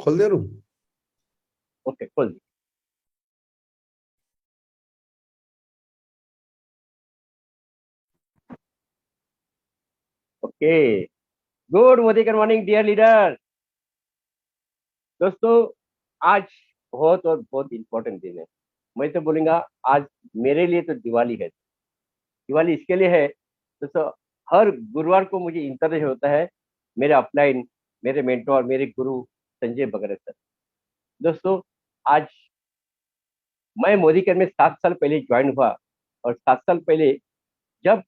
खोल दे रूम। ओके, खोल दी। Okay, good morning dear leader. दोस्तों, आज बहुत और बहुत इंपॉर्टेंट दिन है। मैं तो बोलूंगा आज मेरे लिए तो दिवाली है। दिवाली इसके लिए है दोस्तों, हर गुरुवार को मुझे इंतजार होता है मेरे अपलाइन, मेरे मेंटोर, मेरे गुरु संजय बगरे सर। दोस्तों, आज मैं मोदी केयर में 7 साल पहले ज्वाइन हुआ, और 7 साल पहले जब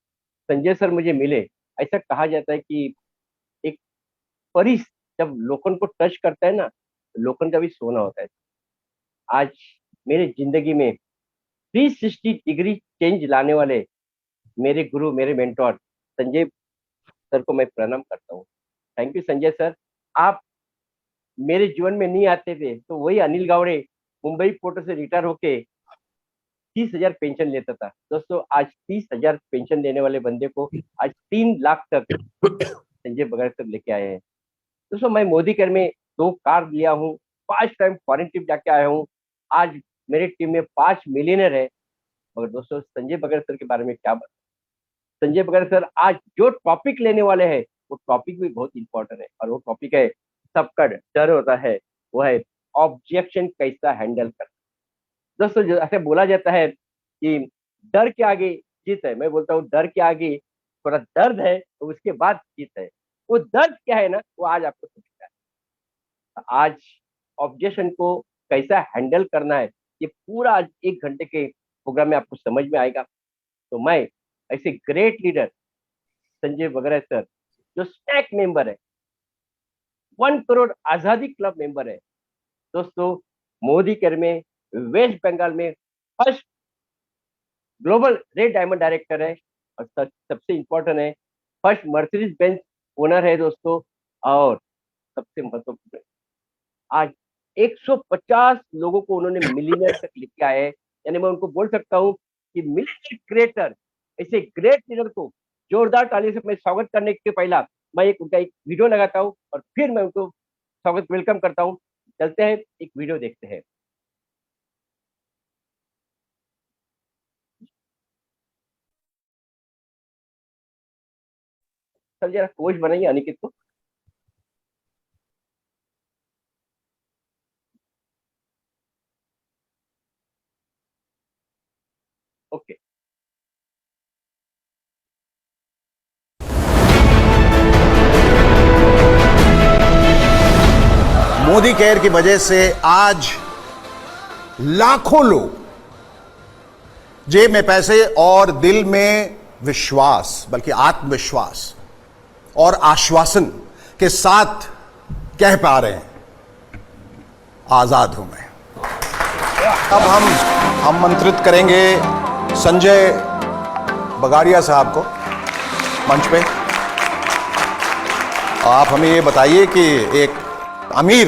संजय सर मुझे मिले, ऐसा कहा जाता है कि एक परी जब लोखंड को टच करता है ना, तो लोखंड का भी सोना होता है। आज मेरे जिंदगी में 360 डिग्री चेंज लाने वाले मेरे गुरु, मेरे मेंटोर संजय सर को मैं प्रणाम करता हूँ। Thank you Sanjay sir. आप मेरे जीवन में नहीं आते थे तो वही अनिल गावड़े मुंबई पोर्ट से रिटायर होके 30,000 पेंशन लेता था। दोस्तों, आज 30,000 पेंशन देने वाले बंदे को आज 3 लाख तक संजय बगैर सर लेके आए हैं। दोस्तों, मैं मोदी केयर में 2 कार लिया हूँ, 5 टाइम फॉरेन ट्रिप जाके आया हूँ। आज मेरी टीम में 5 मिलियनर है। मगर दोस्तों, संजय बगैर सर के बारे में क्या बात। संजय बगैर सर आज जो टॉपिक लेने वाले हैं वो टॉपिक भी बहुत इंपॉर्टेंट है, और वो टॉपिक है सबका डर होता है, वो है ऑब्जेक्शन कैसा हैंडल करना। दोस्तों, जो ऐसे बोला जाता है कि डर के आगे जीत है, मैं बोलता हूँ डर के आगे थोड़ा दर्द है तो उसके बाद जीत है। वो दर्द क्या है ना, वो आज आपको समझना है। आज ऑब्जेक्शन को कैसा हैंडल करना है, ये पूरा आज 1 घंटे के प्रोग्राम में आपको समझ में आएगा। तो मैं ऐसे ग्रेट लीडर संजय बगैर सर, जो स्टैक मेंबर है, 1 करोड़ आजादी क्लब मेंबर है, दोस्तों मोदी केयर में वेस्ट बंगाल में first global red diamond director है, और सबसे इंपॉर्टेंट है फर्स्ट मर्सिडीज बेंज ओनर है दोस्तों। और सबसे महत्वपूर्ण, आज 150 लोगों को उन्होंने मिलियनर तक लेके आए हैं। यानी मैं उनको बोल सकता हूँ कि मिलियनर क्रिएटर, ऐसे ग्रेट लीडर को जोरदार ताली से मैं स्वागत करने के पहला मैं उनका एक वीडियो लगाता हूँ, और फिर मैं उनको स्वागत वेलकम करता हूँ। चलते हैं, एक वीडियो देखते हैं। सर जरा कोच बनाइए अनिकेत को। ओके, मोदी केयर की वजह से आज लाखों लोग जेब में पैसे और दिल में विश्वास, बल्कि आत्मविश्वास और आश्वासन के साथ कह पा रहे हैं, आजाद हूं मैं। अब हम आमंत्रित करेंगे संजय बगाड़िया साहब को मंच पे। आप हमें ये बताइए कि एक अमीर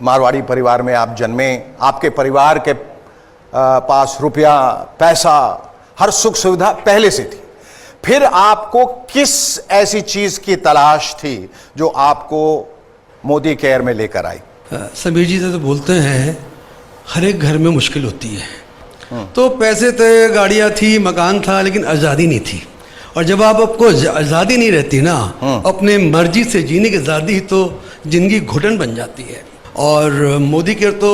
मारवाड़ी परिवार में आप जन्मे, आपके परिवार के पास रुपया, पैसा, हर सुख सुविधा पहले से थी, फिर आपको किस ऐसी चीज की तलाश थी जो आपको मोदी केयर में लेकर आई? समीर जी तो बोलते हैं हर एक घर में मुश्किल होती है। तो पैसे थे, गाड़ियाँ थी, मकान था, लेकिन आज़ादी नहीं थी। और जब आपको आज़ादी नहीं रहती ना, अपने मर्जी से जीने की आज़ादी, तो ज़िंदगी घुटन बन जाती है। और मोदी केयर तो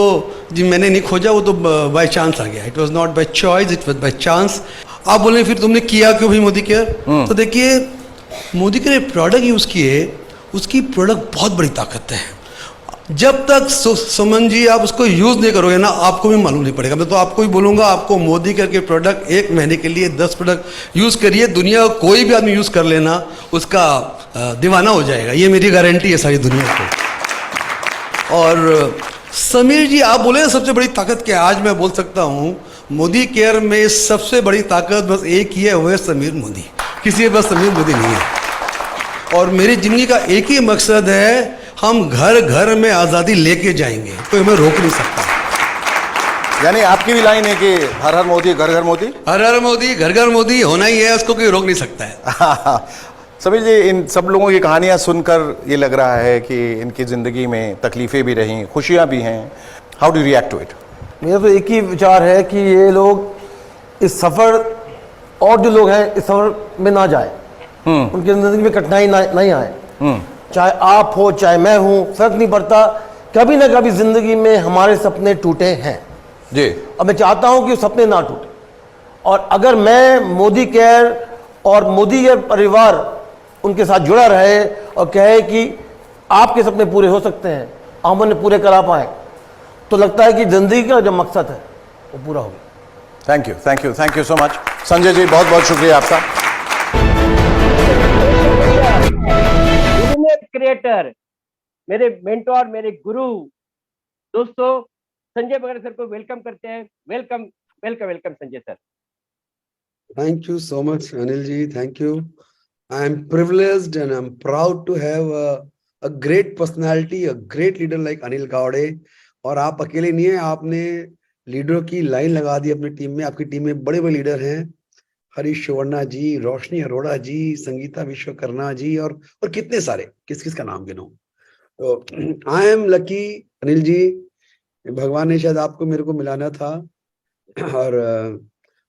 जी मैंने नहीं खोजा, वो तो बाय चांस आ गया। It was not by choice, it was by chance. आप बोले फिर तुमने किया क्यों भाई मोदी केयर? तो देखिए, मोदी केयर प्रोडक्ट यूज़ किए, उसकी प्रोडक्ट बहुत बड़ी ताकत है। जब तक सुमन जी आप उसको यूज़ नहीं करोगे ना, आपको भी मालूम नहीं पड़ेगा। मैं तो आपको ही बोलूँगा, आपको मोदी केयर के प्रोडक्ट 1 महीने के लिए 10 प्रोडक्ट यूज़ करिए, दुनिया का कोई भी आदमी यूज़ कर लेना, उसका दीवाना हो जाएगा। ये मेरी गारंटी है सारी दुनिया को। और समीर जी आप बोले सबसे बड़ी ताकत क्या है? आज मैं बोल सकता हूँ मोदी केयर में सबसे बड़ी ताकत बस एक ही है, वो है समीर मोदी। किसी के पास समीर मोदी नहीं है। और मेरी ज़िंदगी का एक ही मकसद है, हम घर घर में आज़ादी लेके जाएंगे, कोई हमें रोक नहीं सकता। यानी आपकी भी लाइन है कि हर हर मोदी घर घर मोदी? हर हर मोदी घर घर मोदी होना ही है, उसको कोई रोक नहीं सकता है। समीर जी, इन सब लोगों की कहानियां सुनकर ये लग रहा है कि इनकी ज़िंदगी में तकलीफ़ें भी रहीं, खुशियां भी हैं. How do react to it? मेरा तो एक ही विचार है कि ये लोग इस सफ़र, और जो लोग हैं इस सफ़र में ना जाए, उनकी ज़िंदगी में कठिनाई नहीं आए. चाहे आप हो चाहे मैं हूँ, फर्क नहीं पड़ता. कभी ना कभी ज़िंदगी में हमारे सपने टूटे हैं जी. और मैं चाहता हूँ कि वो सपने ना टूटे. और अगर मैं मोदी केयर और मोदी केयर परिवार उनके साथ जुड़ा रहे और कहे कि आपके सपने पूरे हो सकते हैं, हम उन्हें पूरे करा पाए, तो लगता है कि ज़िंदगी का जो मकसद है वो पूरा हो गया. Thank you so much. Sanjay ji, बहुत बहुत शुक्रिया आपका. क्रिएटर, मेरे मेंटोर, मेरे गुरु दोस्तों संजय बगरा सर को वेलकम करते हैं. Welcome welcome welcome Sanjay sir. Thank you so much, Anil ji. Thank you. I am privileged and I'm proud to have a great personality, a great leader like Anil Gowde. और आप अकेले नहीं है, आपने लीडरों की लाइन लगा दी अपनी टीम में. आपकी टीम में बड़े बड़े लीडर हैं, हरीश सुवर्णा जी, रोशनी अरोड़ा जी, संगीता विश्वकर्मा जी, और कितने सारे, किस किस का नाम गिनो. तो I am lucky Anil ji, भगवान ने शायद आपको मेरे को मिलाना था.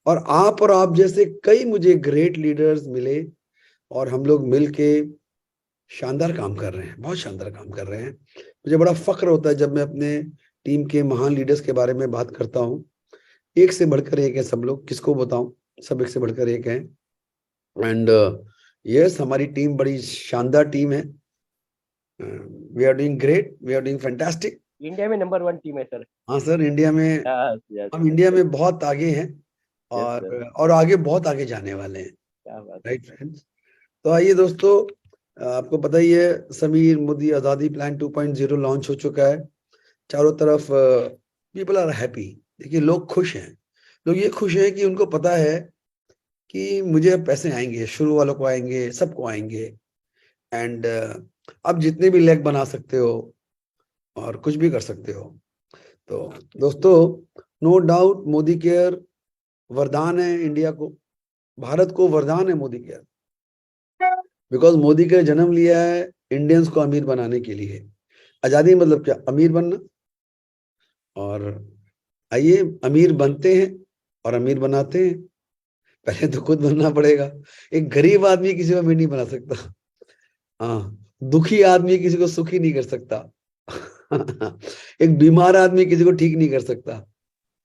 और आप जैसे कई मुझे ग्रेट लीडर्स मिले और हम लोग मिलके शानदार काम कर रहे हैं, बहुत शानदार काम कर रहे हैं. मुझे बड़ा फक्र होता है जब मैं अपने टीम के महान लीडर्स के बारे में बात करता हूँ. एक से बढ़कर एक है सब लोग, किसको बताऊं, सब एक से बढ़कर एक है. एंड यस, हमारी टीम बड़ी शानदार टीम है. We are doing great, we are doing fantastic. India में नंबर 1 टीम है सर. हाँ सर, इंडिया में यस हम इंडिया में बहुत आगे हैं Yes, sir. और आगे बहुत आगे जाने वाले हैं. क्या बात है. Right friends. तो आइए दोस्तों, आपको पता ही है समीर मोदी आज़ादी प्लान 2.0 लॉन्च हो चुका है. चारों तरफ पीपल आर हैप्पी. देखिए, लोग खुश हैं. लोग ये खुश हैं कि उनको पता है कि मुझे पैसे आएंगे, शुरू वालों को आएंगे, सबको आएंगे. एंड अब जितने भी लेग बना सकते हो और कुछ भी कर सकते हो. तो दोस्तों, नो डाउट मोदी केयर वरदान है इंडिया को, भारत को वरदान है Modi care. Because Modi care जन्म लिया है इंडियंस को अमीर बनाने के लिए. आजादी मतलब क्या? अमीर बनना. और आइए, अमीर बनते हैं और अमीर बनाते हैं. पहले तो खुद बनना पड़ेगा. एक गरीब आदमी किसी को अमीर नहीं बना सकता. हाँ, दुखी आदमी किसी को सुखी नहीं कर सकता. एक बीमार आदमी किसी को ठीक नहीं कर सकता.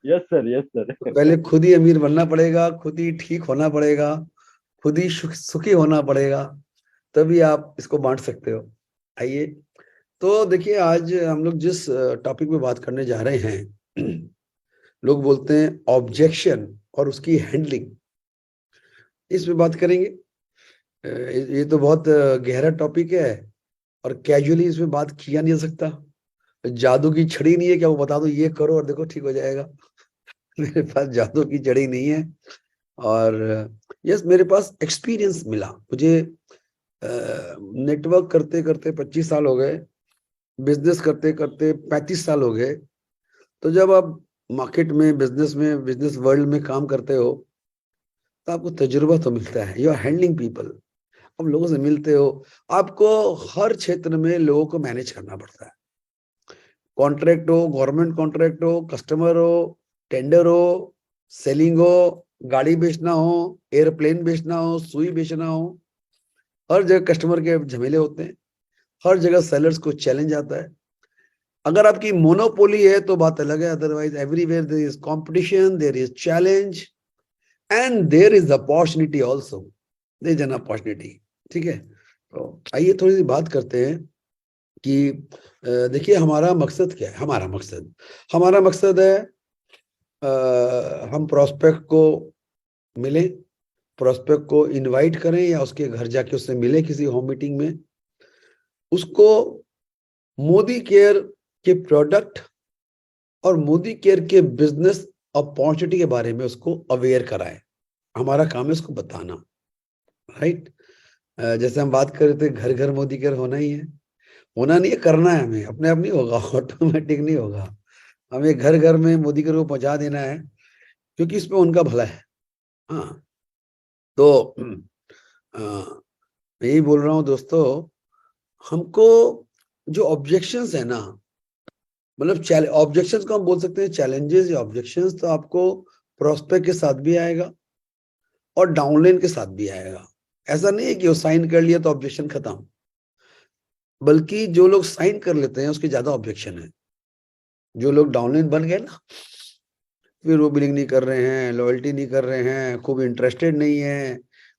Yes sir. पहले खुद ही अमीर बनना पड़ेगा, खुद ही ठीक होना पड़ेगा, खुद ही सुखी होना पड़ेगा, तभी आप इसको बांट सकते हो. आइए, तो देखिए, आज हम लोग जिस टॉपिक पे बात करने जा रहे हैं, लोग बोलते हैं ऑब्जेक्शन और उसकी हैंडलिंग, इस पे बात करेंगे. ये तो बहुत गहरा टॉपिक है और कैजुअली इसमें बात किया नहीं जा सकता. जादू की छड़ी नहीं है क्या वो बता दो ये करो और देखो ठीक हो जाएगा. मेरे पास जादू की छड़ी नहीं है. और यस, मेरे पास एक्सपीरियंस मिला. मुझे नेटवर्क करते करते 25 साल हो गए, बिजनेस करते करते 35 साल हो गए. तो जब आप मार्केट में, बिजनेस वर्ल्ड में काम करते हो तो आपको तजुर्बा तो मिलता है. You are handling people. आप लोगों से मिलते हो, आपको हर क्षेत्र में लोगों को मैनेज करना पड़ता है. कॉन्ट्रैक्ट हो, गवर्नमेंट कॉन्ट्रैक्ट हो, कस्टमर हो, टेंडर हो, सेलिंग हो, गाड़ी बेचना हो, एयरप्लेन बेचना हो, सुई बेचना हो, हर जगह कस्टमर के झमेले होते हैं. हर जगह सेलर्स को चैलेंज आता है. अगर आपकी मोनोपोली है तो बात अलग है. Otherwise everywhere there is competition, there is challenge and there is opportunity also. There is an opportunity. ठीक है, तो आइए थोड़ी सी बात करते हैं कि देखिए, हमारा मकसद क्या है. हमारा मकसद है हम प्रोस्पेक्ट को मिलें, प्रोस्पेक्ट को इनवाइट करें या उसके घर जाके उससे मिले किसी होम मीटिंग में, उसको मोदी केयर के प्रोडक्ट और मोदी केयर के बिजनेस अपॉर्चुनिटी के बारे में उसको अवेयर कराएं. हमारा काम है उसको बताना. राइट. जैसे हम बात कर रहे थे, घर घर मोदी केयर होना ही है. होना नहीं है, करना है. हमें अपने आप नहीं होगा, ऑटोमेटिक नहीं होगा. हमें घर घर में मोदी केयर को पहुंचा देना है, क्योंकि इसमें उनका भला है. हाँ, तो मैं यही बोल रहा हूँ दोस्तों, हमको जो ऑब्जेक्शंस है ना, मतलब ऑब्जेक्शंस को हम बोल सकते हैं चैलेंजेस या ऑब्जेक्शंस, तो आपको प्रोस्पेक्ट के साथ भी आएगा और डाउनलाइन के साथ भी आएगा। ऐसा नहीं है कि वो साइन कर लिया तो ऑब्जेक्शन खत्म, बल्कि जो लोग साइन कर लेते हैं उसके ज्यादा ऑब्जेक्शन है। जो लोग डाउनलाइन बन गए ना, फिर वो बिलिंग नहीं कर रहे हैं, लॉयल्टी नहीं कर रहे हैं, खूब इंटरेस्टेड नहीं है,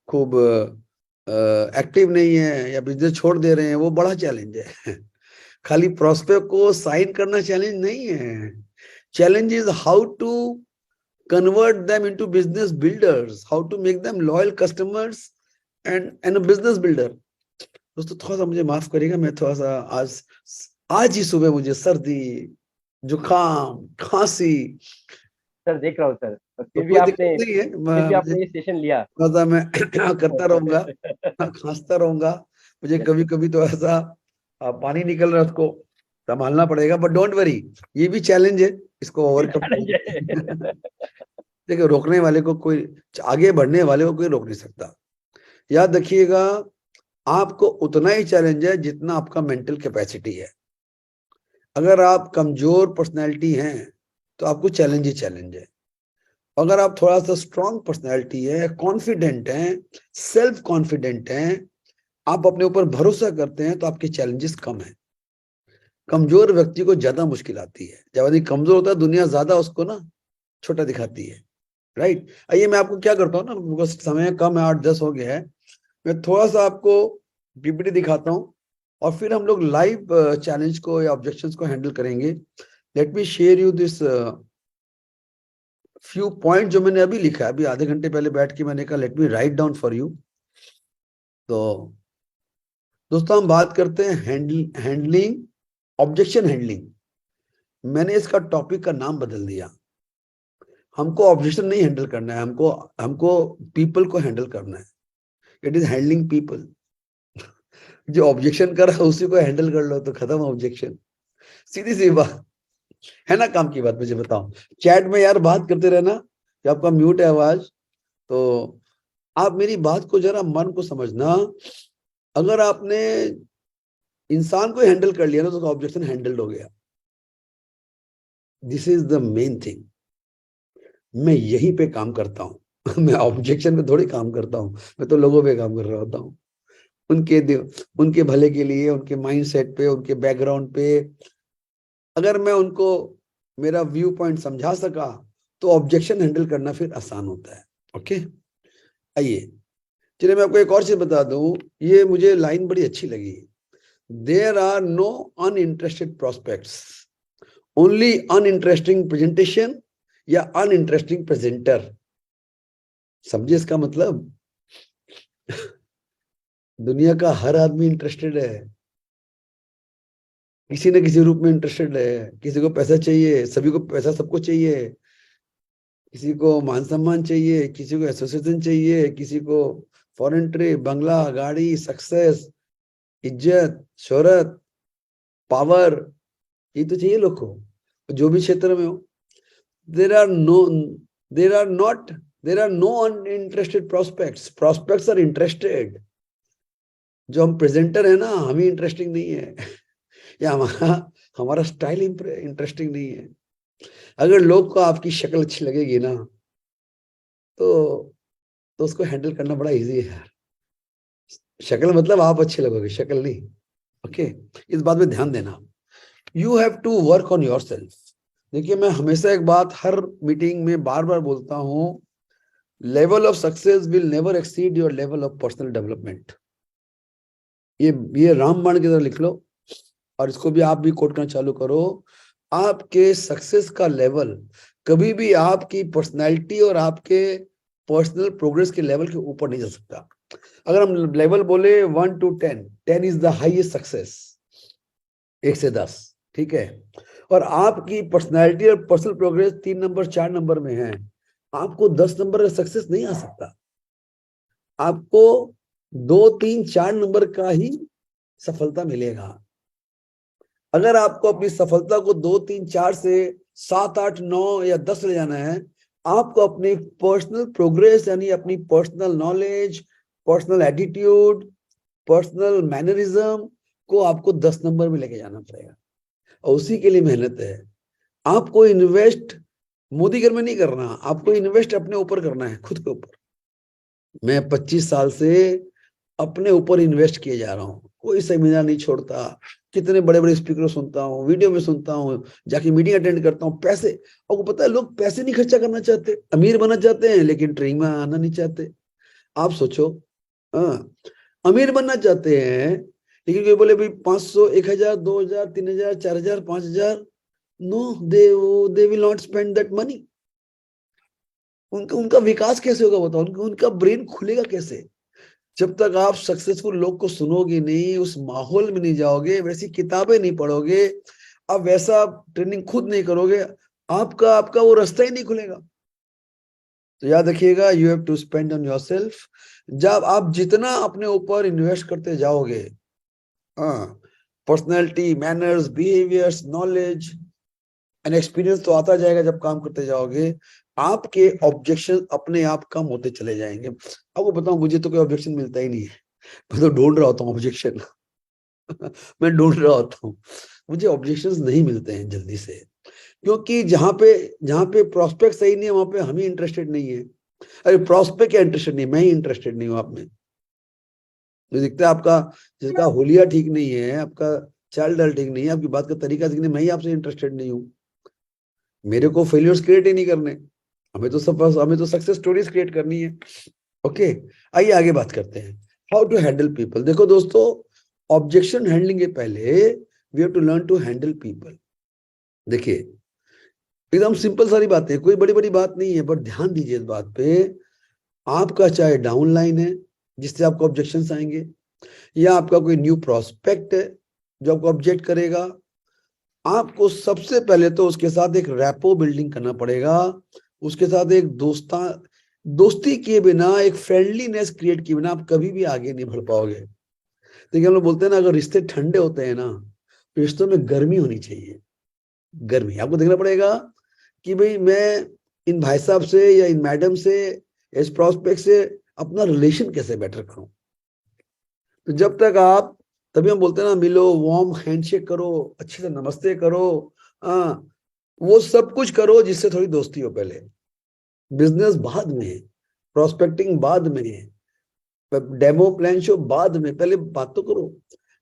खूब एक्टिव नहीं है, या बिजनेस छोड़ दे रहे हैं, वो बड़ा चैलेंज है। खाली प्रोस्पेक्ट को साइन करना चैलेंज नहीं है। Challenge is how to convert them into business builders, how to make them loyal customers and a business builder। दोस्तों थोड़ा सा मुझे माफ करिएगा, मैं थोड़ा सा आज ही सुबह मुझे सर्दी, जुकाम, खांसी, सर देख रहा हूँ सर, तो फिर भी कोई आपने दिक्कत नहीं है। फिर भी मुझे आपने ये सेशन लिया। थोड़ा सा मैं करता रहूंगा, खांसता रहूंगा, मुझे कभी कभी तो ऐसा पानी निकल रहा है, उसको संभालना पड़ेगा। बट डोंट वरी, ये भी चैलेंज है, इसको ओवरकम। देखिए, रोकने वाले को कोई, आगे बढ़ने वाले को कोई रोक नहीं सकता। याद रखिएगा, आपको उतना ही चैलेंज है जितना आपका मेंटल कैपेसिटी है। अगर आप कमजोर पर्सनैलिटी हैं तो आपको चैलेंज ही चैलेंज है। अगर आप थोड़ा सा स्ट्रॉन्ग पर्सनैलिटी है, कॉन्फिडेंट हैं, सेल्फ कॉन्फिडेंट हैं, आप अपने ऊपर भरोसा करते हैं, तो आपके चैलेंजेस कम है। कमजोर व्यक्ति को ज्यादा मुश्किल आती है। जब आदमी कमजोर होता है, दुनिया ज्यादा उसको ना छोटा दिखाती है, राइट। आइए मैं आपको क्या करता हूँ ना, बिकॉज समय कम है, 8-10 हो गया है, मैं थोड़ा सा आपको पीपीटी दिखाता हूँ और फिर हम लोग लाइव चैलेंज को या ऑब्जेक्शंस को हैंडल करेंगे। Let me share you this few point जो मैंने अभी लिखा है, अभी आधे घंटे पहले बैठ के मैंने कहा late me write down for you. तो दोस्तों हम बात करते हैं हैंडलिंग, ऑब्जेक्शन हैंडलिंग। मैंने इसका टॉपिक का नाम बदल दिया। हमको ऑब्जेक्शन नहीं हैंडल करना है, हमको पीपल को हैंडल करना है। It is handling people. जो ऑब्जेक्शन कर रहा है उसी को हैंडल कर लो तो खत्म ऑब्जेक्शन। सीधी सी बात है ना, काम की बात। मुझे बताओ, चैट में यार बात करते रहना, कि आपका म्यूट है आवाज, तो आप मेरी बात को जरा मन को समझना। अगर आपने इंसान को हैंडल कर लिया ना तो ऑब्जेक्शन हैंडल्ड हो गया। This is the main thing. मैं यहीं पे काम करता हूं। मैं ऑब्जेक्शन पे थोड़ी काम करता हूं, मैं तो लोगों पे काम कर रहा होता हूं। उनके भले के लिए, उनके माइंडसेट पे, उनके बैकग्राउंड पे अगर मैं उनको मेरा व्यू पॉइंट समझा सका तो ऑब्जेक्शन हैंडल करना फिर आसान होता है। ओके, आइए चलिए मैं आपको एक और चीज बता दूं। ये मुझे लाइन बड़ी अच्छी लगी, there are no uninterested prospects, only uninteresting presentation या अनइंटरेस्टिंग प्रेजेंटर। समझे इसका मतलब? दुनिया का हर आदमी इंटरेस्टेड है, किसी न किसी रूप में इंटरेस्टेड है। किसी को पैसा चाहिए, सभी को पैसा सबको चाहिए, किसी को मान सम्मान चाहिए, किसी को एसोसिएशन चाहिए, किसी को फॉरेन ट्रिप, बंगला, गाड़ी, सक्सेस, इज्जत, शोहरत, पावर, ये तो चाहिए लोग को, जो भी क्षेत्र में हो। There are no uninterested prospects, prospects are interested. जो हम प्रेजेंटर है ना, हम ही इंटरेस्टिंग नहीं है, या हमारा स्टाइल इंटरेस्टिंग नहीं है। अगर लोग को आपकी शक्ल अच्छी लगेगी ना तो उसको हैंडल करना बड़ा इजी है यार। शक्ल मतलब आप अच्छे लगोगे, शक्ल नहीं। ओके, इस बात पे ध्यान देना। You have to work on yourself. देखिए, मैं हमेशा एक बात हर मीटिंग में बार बार बोलता हूं, level of success will never exceed your level of personal development. ये रामबाण की तरह लिख लो और इसको भी आप भी कोट करना चालू करो। आपके सक्सेस का लेवल कभी भी आपकी पर्सनैलिटी और आपके पर्सनल प्रोग्रेस के लेवल के ऊपर नहीं जा सकता। अगर हम लेवल बोले 1 to 10, 10 is the highest success, 1 से 10, ठीक है। और आपकी पर्सनैलिटी और पर्सनल प्रोग्रेस 3 नंबर 4 नंबर में है, आपको 10 नंबर का सक्सेस नहीं आ सकता। आपको 2, 3, 4 नंबर का ही सफलता मिलेगा। अगर आपको अपनी सफलता को 2, 3, 4 से 7, 8, 9 या 10 ले जाना है, आपको अपनी पर्सनल प्रोग्रेस यानी अपनी personal knowledge, personal attitude, personal mannerism को आपको 10 नंबर में लेके जाना पड़ेगा, और उसी के लिए मेहनत है। आपको इन्वेस्ट मोदी घर में नहीं करना, आपको इन्वेस्ट अपने ऊपर करना है, खुद के ऊपर। मैं 25 साल से अपने ऊपर इन्वेस्ट किए जा रहा हूँ, कोई सेमिनार नहीं छोड़ता, कितने बड़े बड़े स्पीकर सुनता हूँ, वीडियो में सुनता हूँ, जाके मीटिंग अटेंड करता हूँ। पैसे, आपको पता है लोग पैसे नहीं खर्चा करना चाहते, अमीर बनना चाहते हैं लेकिन ट्रेनिंग में आना नहीं चाहते। आप सोचो, हाँ, अमीर बनना चाहते हैं लेकिन कोई बोले भाई 500, 1000, 2000, 3000, 4000, 5000, no, they will not spend that money. उनका विकास कैसे होगा बताओ, उनका ब्रेन खुलेगा कैसे? जब तक आप सक्सेसफुल लोग को सुनोगे नहीं, उस माहौल में नहीं जाओगे, वैसी किताबें नहीं पढ़ोगे, आप वैसा ट्रेनिंग खुद नहीं करोगे, आपका वो रास्ता ही नहीं खुलेगा। तो याद रखिएगा, you have to spend on yourself. जब आप जितना अपने ऊपर इन्वेस्ट करते जाओगे, personality, manners, behaviours, knowledge and experience तो आता जाएगा। जब काम करते जाओगे, आपके ऑब्जेक्शन अपने आप कम होते चले जाएंगे। आपको बताऊं, मुझे तो कोई ऑब्जेक्शन मिलता ही नहीं है, मैं तो ढूंढ रहा होता हूँ ऑब्जेक्शन मैं ढूंढ रहा होता हूँ, मुझे ऑब्जेक्शंस नहीं मिलते हैं जल्दी से, क्योंकि जहां पे प्रॉस्पेक्ट सही नहीं है, वहां पे हम ही इंटरेस्टेड नहीं है। अरे प्रॉस्पेक्ट क्या इंटरेस्टेड नहीं, मैं ही इंटरेस्टेड नहीं हूँ आप में। तो दिखता है आपका, जिसका होलिया ठीक नहीं है, आपका चाल ढाल ठीक नहीं है, आपकी बात का तरीका ठीक नहीं, मैं ही आपसे इंटरेस्टेड नहीं हूँ। मेरे को फेलियर्स क्रिएट ही नहीं करने, हमें तो सक्सेस स्टोरीज क्रिएट करनी है। ओके, आइए आगे बात करते हैं, हाउ टू हैंडल पीपल। देखो दोस्तों, ऑब्जेक्शन हैंडलिंग के पहले we have to learn to handle people. देखिए, एकदम सिंपल सारी बातें, कोई बड़ी बड़ी बात नहीं है, बट ध्यान दीजिए इस बात पे। आपका चाहे डाउन लाइन है जिससे आपको ऑब्जेक्शंस आएंगे, या आपका कोई न्यू प्रोस्पेक्ट है जो आपको ऑब्जेक्ट करेगा, आपको सबसे पहले तो उसके साथ एक रैपो बिल्डिंग करना पड़ेगा, उसके साथ एक दोस्ती किए बिना, एक फ्रेंडलीनेस क्रिएट किए बिना आप कभी भी आगे नहीं बढ़ पाओगे। देखिए, हम लोग बोलते हैं ना, अगर रिश्ते ठंडे होते हैं ना, तो रिश्तों में गर्मी होनी चाहिए। गर्मी आपको देखना पड़ेगा कि भाई मैं इन भाई साहब से या इन मैडम से, इस प्रोस्पेक्ट से अपना रिलेशन कैसे बेटर करूं। तो जब तक आप, तभी हम बोलते हैं ना, मिलो, वार्म हैंडशेक करो, अच्छे से नमस्ते करो, वो सब कुछ करो जिससे थोड़ी दोस्ती हो। पहले बिजनेस बाद में, प्रोस्पेक्टिंग बाद में, डेमो प्लान शो बाद में, पहले बात तो करो।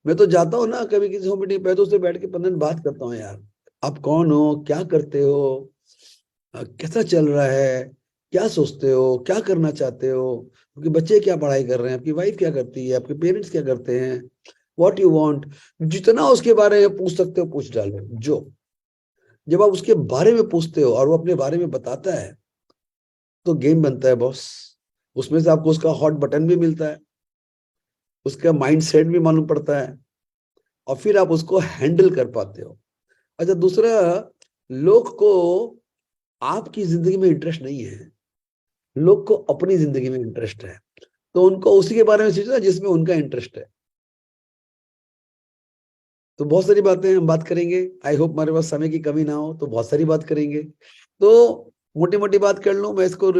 मैं तो जाता हूँ ना कभी किसी को मीटिंग, पहले उससे बैठ के 15 मिनट बात करता हूँ, यार आप कौन हो, क्या करते हो, कैसा चल रहा है, क्या सोचते हो, क्या करना चाहते हो, आपके बच्चे क्या पढ़ाई कर रहे हैं, आपकी वाइफ क्या करती है, आपके पेरेंट्स क्या करते हैं, व्हाट यू वांट, जितना उसके बारे में पूछ सकते हो पूछ डालो। जब आप उसके बारे में पूछते हो और वो अपने बारे में बताता है, तो गेम बनता है बॉस। उसमें से आपको उसका हॉट बटन भी मिलता है, उसका माइंड सेट भी मालूम पड़ता है, और फिर आप उसको हैंडल कर पाते हो। अच्छा, दूसरा, लोग को आपकी जिंदगी में इंटरेस्ट नहीं है, लोग को अपनी जिंदगी में इंटरेस्ट है, तो उनको उसी के बारे में सोचना जिसमें उनका इंटरेस्ट है। तो बहुत सारी बातें हम बात करेंगे, आई होप हमारे पास समय की कमी ना हो, तो बहुत सारी बात करेंगे। तो मोटी मोटी बात कर लूं मैं इसको,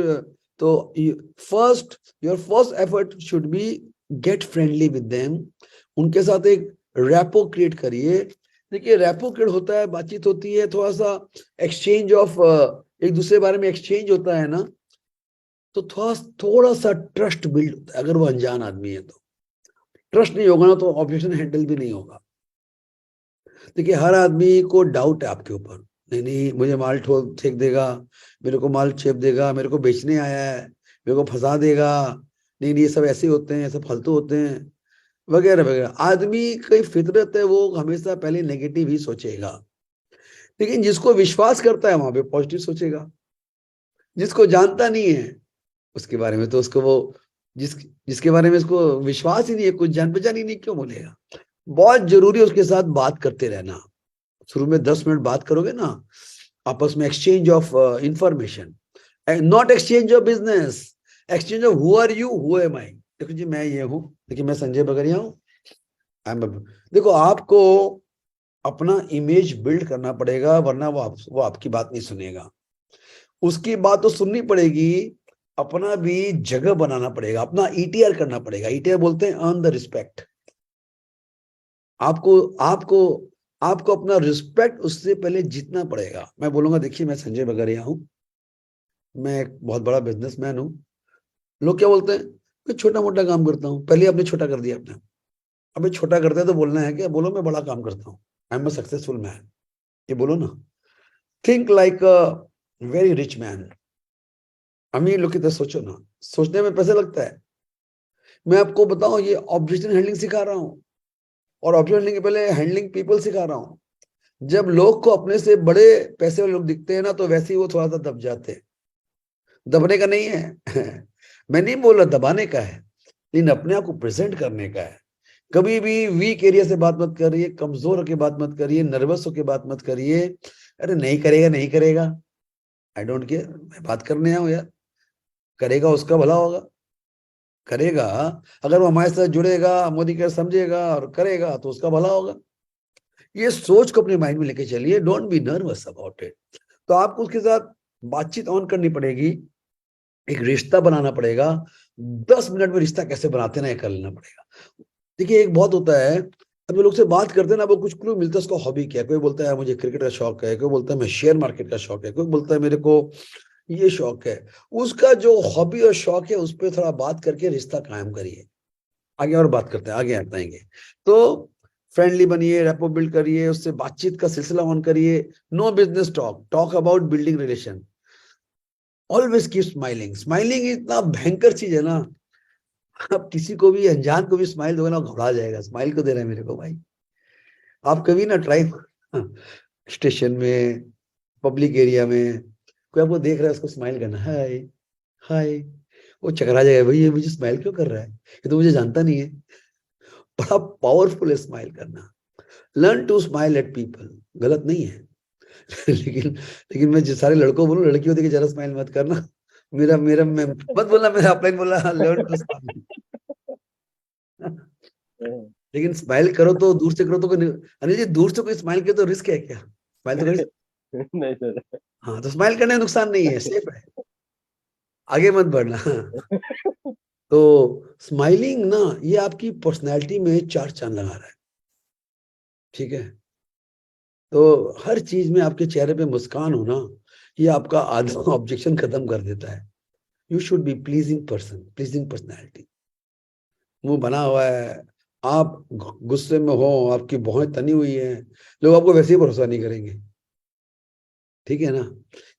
तो your first effort should be get friendly with them. उनके साथ एक रैपो क्रिएट करिए। देखिए, रैपो क्रिएट होता है, बातचीत होती है, थोड़ा सा एक्सचेंज ऑफ, एक दूसरे बारे में एक्सचेंज होता है ना, तो थोड़ा सा ट्रस्ट बिल्ड होता है। अगर वो अनजान आदमी है तो ट्रस्ट नहीं होगा ना, तो ऑब्जेक्शन हैंडल भी नहीं होगा। देखिए, हर आदमी को डाउट है आपके ऊपर, नहीं मुझे माल फेंक देगा, मेरे को माल छेप देगा, मेरे को बेचने आया है, मेरे को फंसा देगा, नहीं ये सब ऐसे होते हैं, सब फालतू होते हैं, वगैरह वगैरह। आदमी की फितरत है, वो हमेशा पहले नेगेटिव ही सोचेगा, लेकिन जिसको विश्वास करता है वहां पे पॉजिटिव सोचेगा। जिसको जानता नहीं है उसके बारे में, तो उसको वो जिसके बारे में उसको विश्वास ही नहीं है, कुछ जान पहचान ही नहीं, क्यों बोलेगा। बहुत जरूरी है उसके साथ बात करते रहना। शुरू में 10 मिनट बात करोगे ना, आपस में exchange of information, not exchange of business, exchange of who are you, who am I. देखो जी, मैं ये हूँ, देखिए मैं संजय बगरिया हूँ। देखो, आपको अपना इमेज बिल्ड करना पड़ेगा, वरना वो आपकी बात नहीं सुनेगा। उसकी बात तो सुननी पड़ेगी, अपना भी जगह बनाना पड़ेगा, अपना ईटीआर करना पड़ेगा। ईटीआर बोलते हैं अर्न द रिस्पेक्ट। आपको आपको आपको अपना रिस्पेक्ट उससे पहले जीतना पड़ेगा। मैं बोलूंगा, देखिए मैं संजय बगरिया हूं, मैं एक बहुत बड़ा बिजनेसमैन हूं। लोग क्या बोलते हैं, मैं छोटा मोटा काम करता हूँ। पहले आपने छोटा कर दिया अपने। अबे छोटा करते हैं तो बोलना है क्या, बोलो मैं बड़ा काम करता हूँ, I am a successful man, ये बोलो ना। Think like a very rich man. अमीर लोग की तरह सोचो ना, सोचने में पैसे लगता है। मैं आपको बताऊं, ये ऑब्जेक्शन हैंडलिंग सिखा रहा हूँ, और ऑब्जेक्शन हैंडलिंग के पहले हैंडलिंग पीपल सिखा रहा हूँ। जब लोग को अपने से बड़े पैसे वाले लोग दिखते हैं ना, तो वैसे ही वो थोड़ा सा दब जाते हैं। दबने का नहीं है मैं नहीं बोल रहा दबाने का है, लेकिन अपने आप को प्रेजेंट करने का है। कभी भी वीक एरिया से बात मत करिए, कमजोर होकर बात मत करिए, नर्वस होकर बात मत करिए। अरे नहीं करेगा, नहीं करेगा, आई डोंट केयर, मैं बात करने आया हूं यार। करेगा उसका भला होगा, करेगा। अगर वो हमारे साथ जुड़ेगा, मोदी का समझेगा और करेगा, तो उसका भला होगा। ये सोच को अपने माइंड में लेके चलिए, don't be nervous about it. तो आपको उसके साथ बातचीत ऑन करनी पड़ेगी, एक रिश्ता बनाना पड़ेगा। 10 मिनट में रिश्ता कैसे बनाते हैं ना, ये कर लेना पड़ेगा। देखिए एक बहुत होता है, अब लोग से बात करते हैं ना, वो कुछ क्लू मिलता है उसका हॉबी क्या है। कोई बोलता है मुझे क्रिकेट का शौक है, कोई बोलता है मैं शेयर मार्केट का शौक है, कोई बोलता है मेरे को ये शौक है। उसका जो हॉबी और शौक है उस पर थोड़ा बात करके रिश्ता कायम करिए। आगे और बात करते हैं, आगे बताएंगे। तो फ्रेंडली बनिए, रेपो बिल्ड करिए, उससे बातचीत का सिलसिला ऑन करिए। No business talk, talk about building relation. Always keep smiling. Smiling इतना भयंकर चीज है ना, आप किसी को भी, अनजान को भी स्माइल दोगे ना, घबरा जाएगा। स्माइल को दे रहे हैं मेरे को भाई। आप कभी ना ट्राई, स्टेशन में, पब्लिक एरिया में कोई आपको देख रहा है, उसको स्माइल करना, हाय हाय। वो चकरा जाएगा, भाई ये मुझे स्माइल क्यों कर रहा है, ये तो मुझे जानता नहीं है। बड़ा पावरफुल है स्माइल करना। Learn to smile at people, गलत नहीं है लेकिन मैं जिस सारे लड़कों बोलूं, लड़कियों देखे जरा स्माइल मत करना। मेरा मेरा मैं मत बोलना, मेरा अपलाइन बोला, लर्न टू स्माइल। लेकिन स्माइल करो तो दूर से करो तो अनिल जी, दूर से कोई स्माइल करे तो रिस्क है क्या, स्माइल तो करी। नहीं सर। हाँ, तो स्माइल करने में नुकसान नहीं है, सेफ है, आगे मत बढ़ना तो स्माइलिंग ना, ये आपकी पर्सनैलिटी में चार चांद लगा रहा है, ठीक है। तो हर चीज में आपके चेहरे पे मुस्कान होना, ये आपका आधा ऑब्जेक्शन खत्म कर देता है। You should be pleasing person, pleasing personality. मुंह बना हुआ है, आप गुस्से में हो, आपकी भौहें तनी हुई है, लोग आपको वैसे ही भरोसा नहीं करेंगे, ठीक है ना।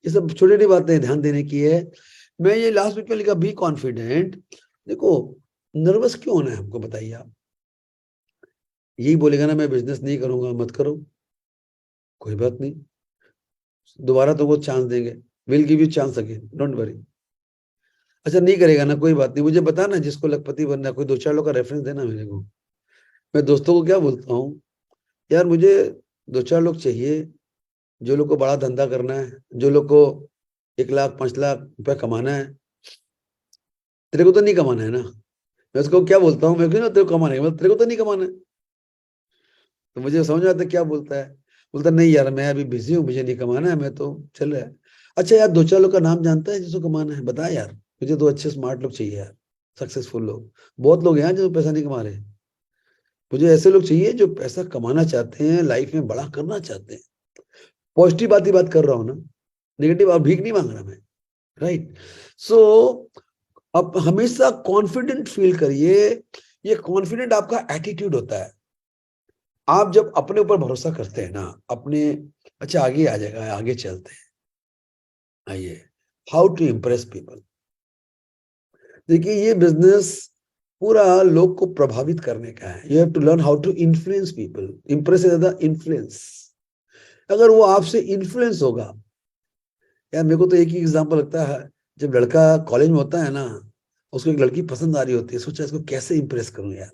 ये सब छोटी छोटी बातें ध्यान देने की है। मैं ये लास्ट वीक में लिखा, बी कॉन्फिडेंट। देखो, नर्वस क्यों होना है हमको, बताइए आप। यही बोलेगा ना मैं बिजनेस नहीं करूंगा, मत करो, कोई बात नहीं, दोबारा तो वो चांस देंगे, will give you chance again, don't worry. अच्छा नहीं करेगा ना, कोई बात नहीं, मुझे बता ना, जिसको लखपति बनना है, कोई दो चार लोग का रेफरेंस देना मेरे को। मैं दोस्तों को क्या बोलता हूँ, यार मुझे दो चार लोग चाहिए, जो लोग को बड़ा धंधा करना है, जो लोग को 1 लाख 5 लाख रुपया कमाना है। तेरे को तो नहीं कमाना है ना। मैं उसको क्या बोलता हूँ, मैं क्यों ना तेरे को कमाना है, मतलब तेरे को तो नहीं कमाना है। तो मुझे समझ में आता है क्या बोलता है। बोलता नहीं यार, मैं अभी बिजी हूँ, मुझे नहीं कमाना है, मैं तो चल रहा है। अच्छा यार, दो चार लोग का नाम जानता है जिसको कमाना है, बता यार, मुझे तो अच्छे स्मार्ट लोग चाहिए यार, सक्सेसफुल लोग। बहुत लोग हैं जो पैसा नहीं कमा रहे। मुझे ऐसे लोग चाहिए जो पैसा कमाना चाहते हैं, लाइफ में बड़ा करना चाहते हैं। पॉजिटिव बात ही बात कर रहा हूँ ना, नेगेटिव और भीख नहीं मांग रहा मैं, राइट। सो अब हमेशा कॉन्फिडेंट फील करिए। ये कॉन्फिडेंट आपका एटीट्यूड होता है। आप जब अपने ऊपर भरोसा करते हैं ना, अपने, अच्छा आगे आ जाएगा, आगे चलते हैं, आइए। How to impress people. देखिए ये बिजनेस पूरा लोग को प्रभावित करने का है। You have to learn how to influence people. Impress is the influence. अगर वो आपसे इन्फ्लुएंस होगा, यार मेरे को तो एक ही एग्जांपल लगता है, जब लड़का कॉलेज में होता है ना, उसको एक लड़की पसंद आ रही होती है, सोचा इसको कैसे इंप्रेस करूं यार।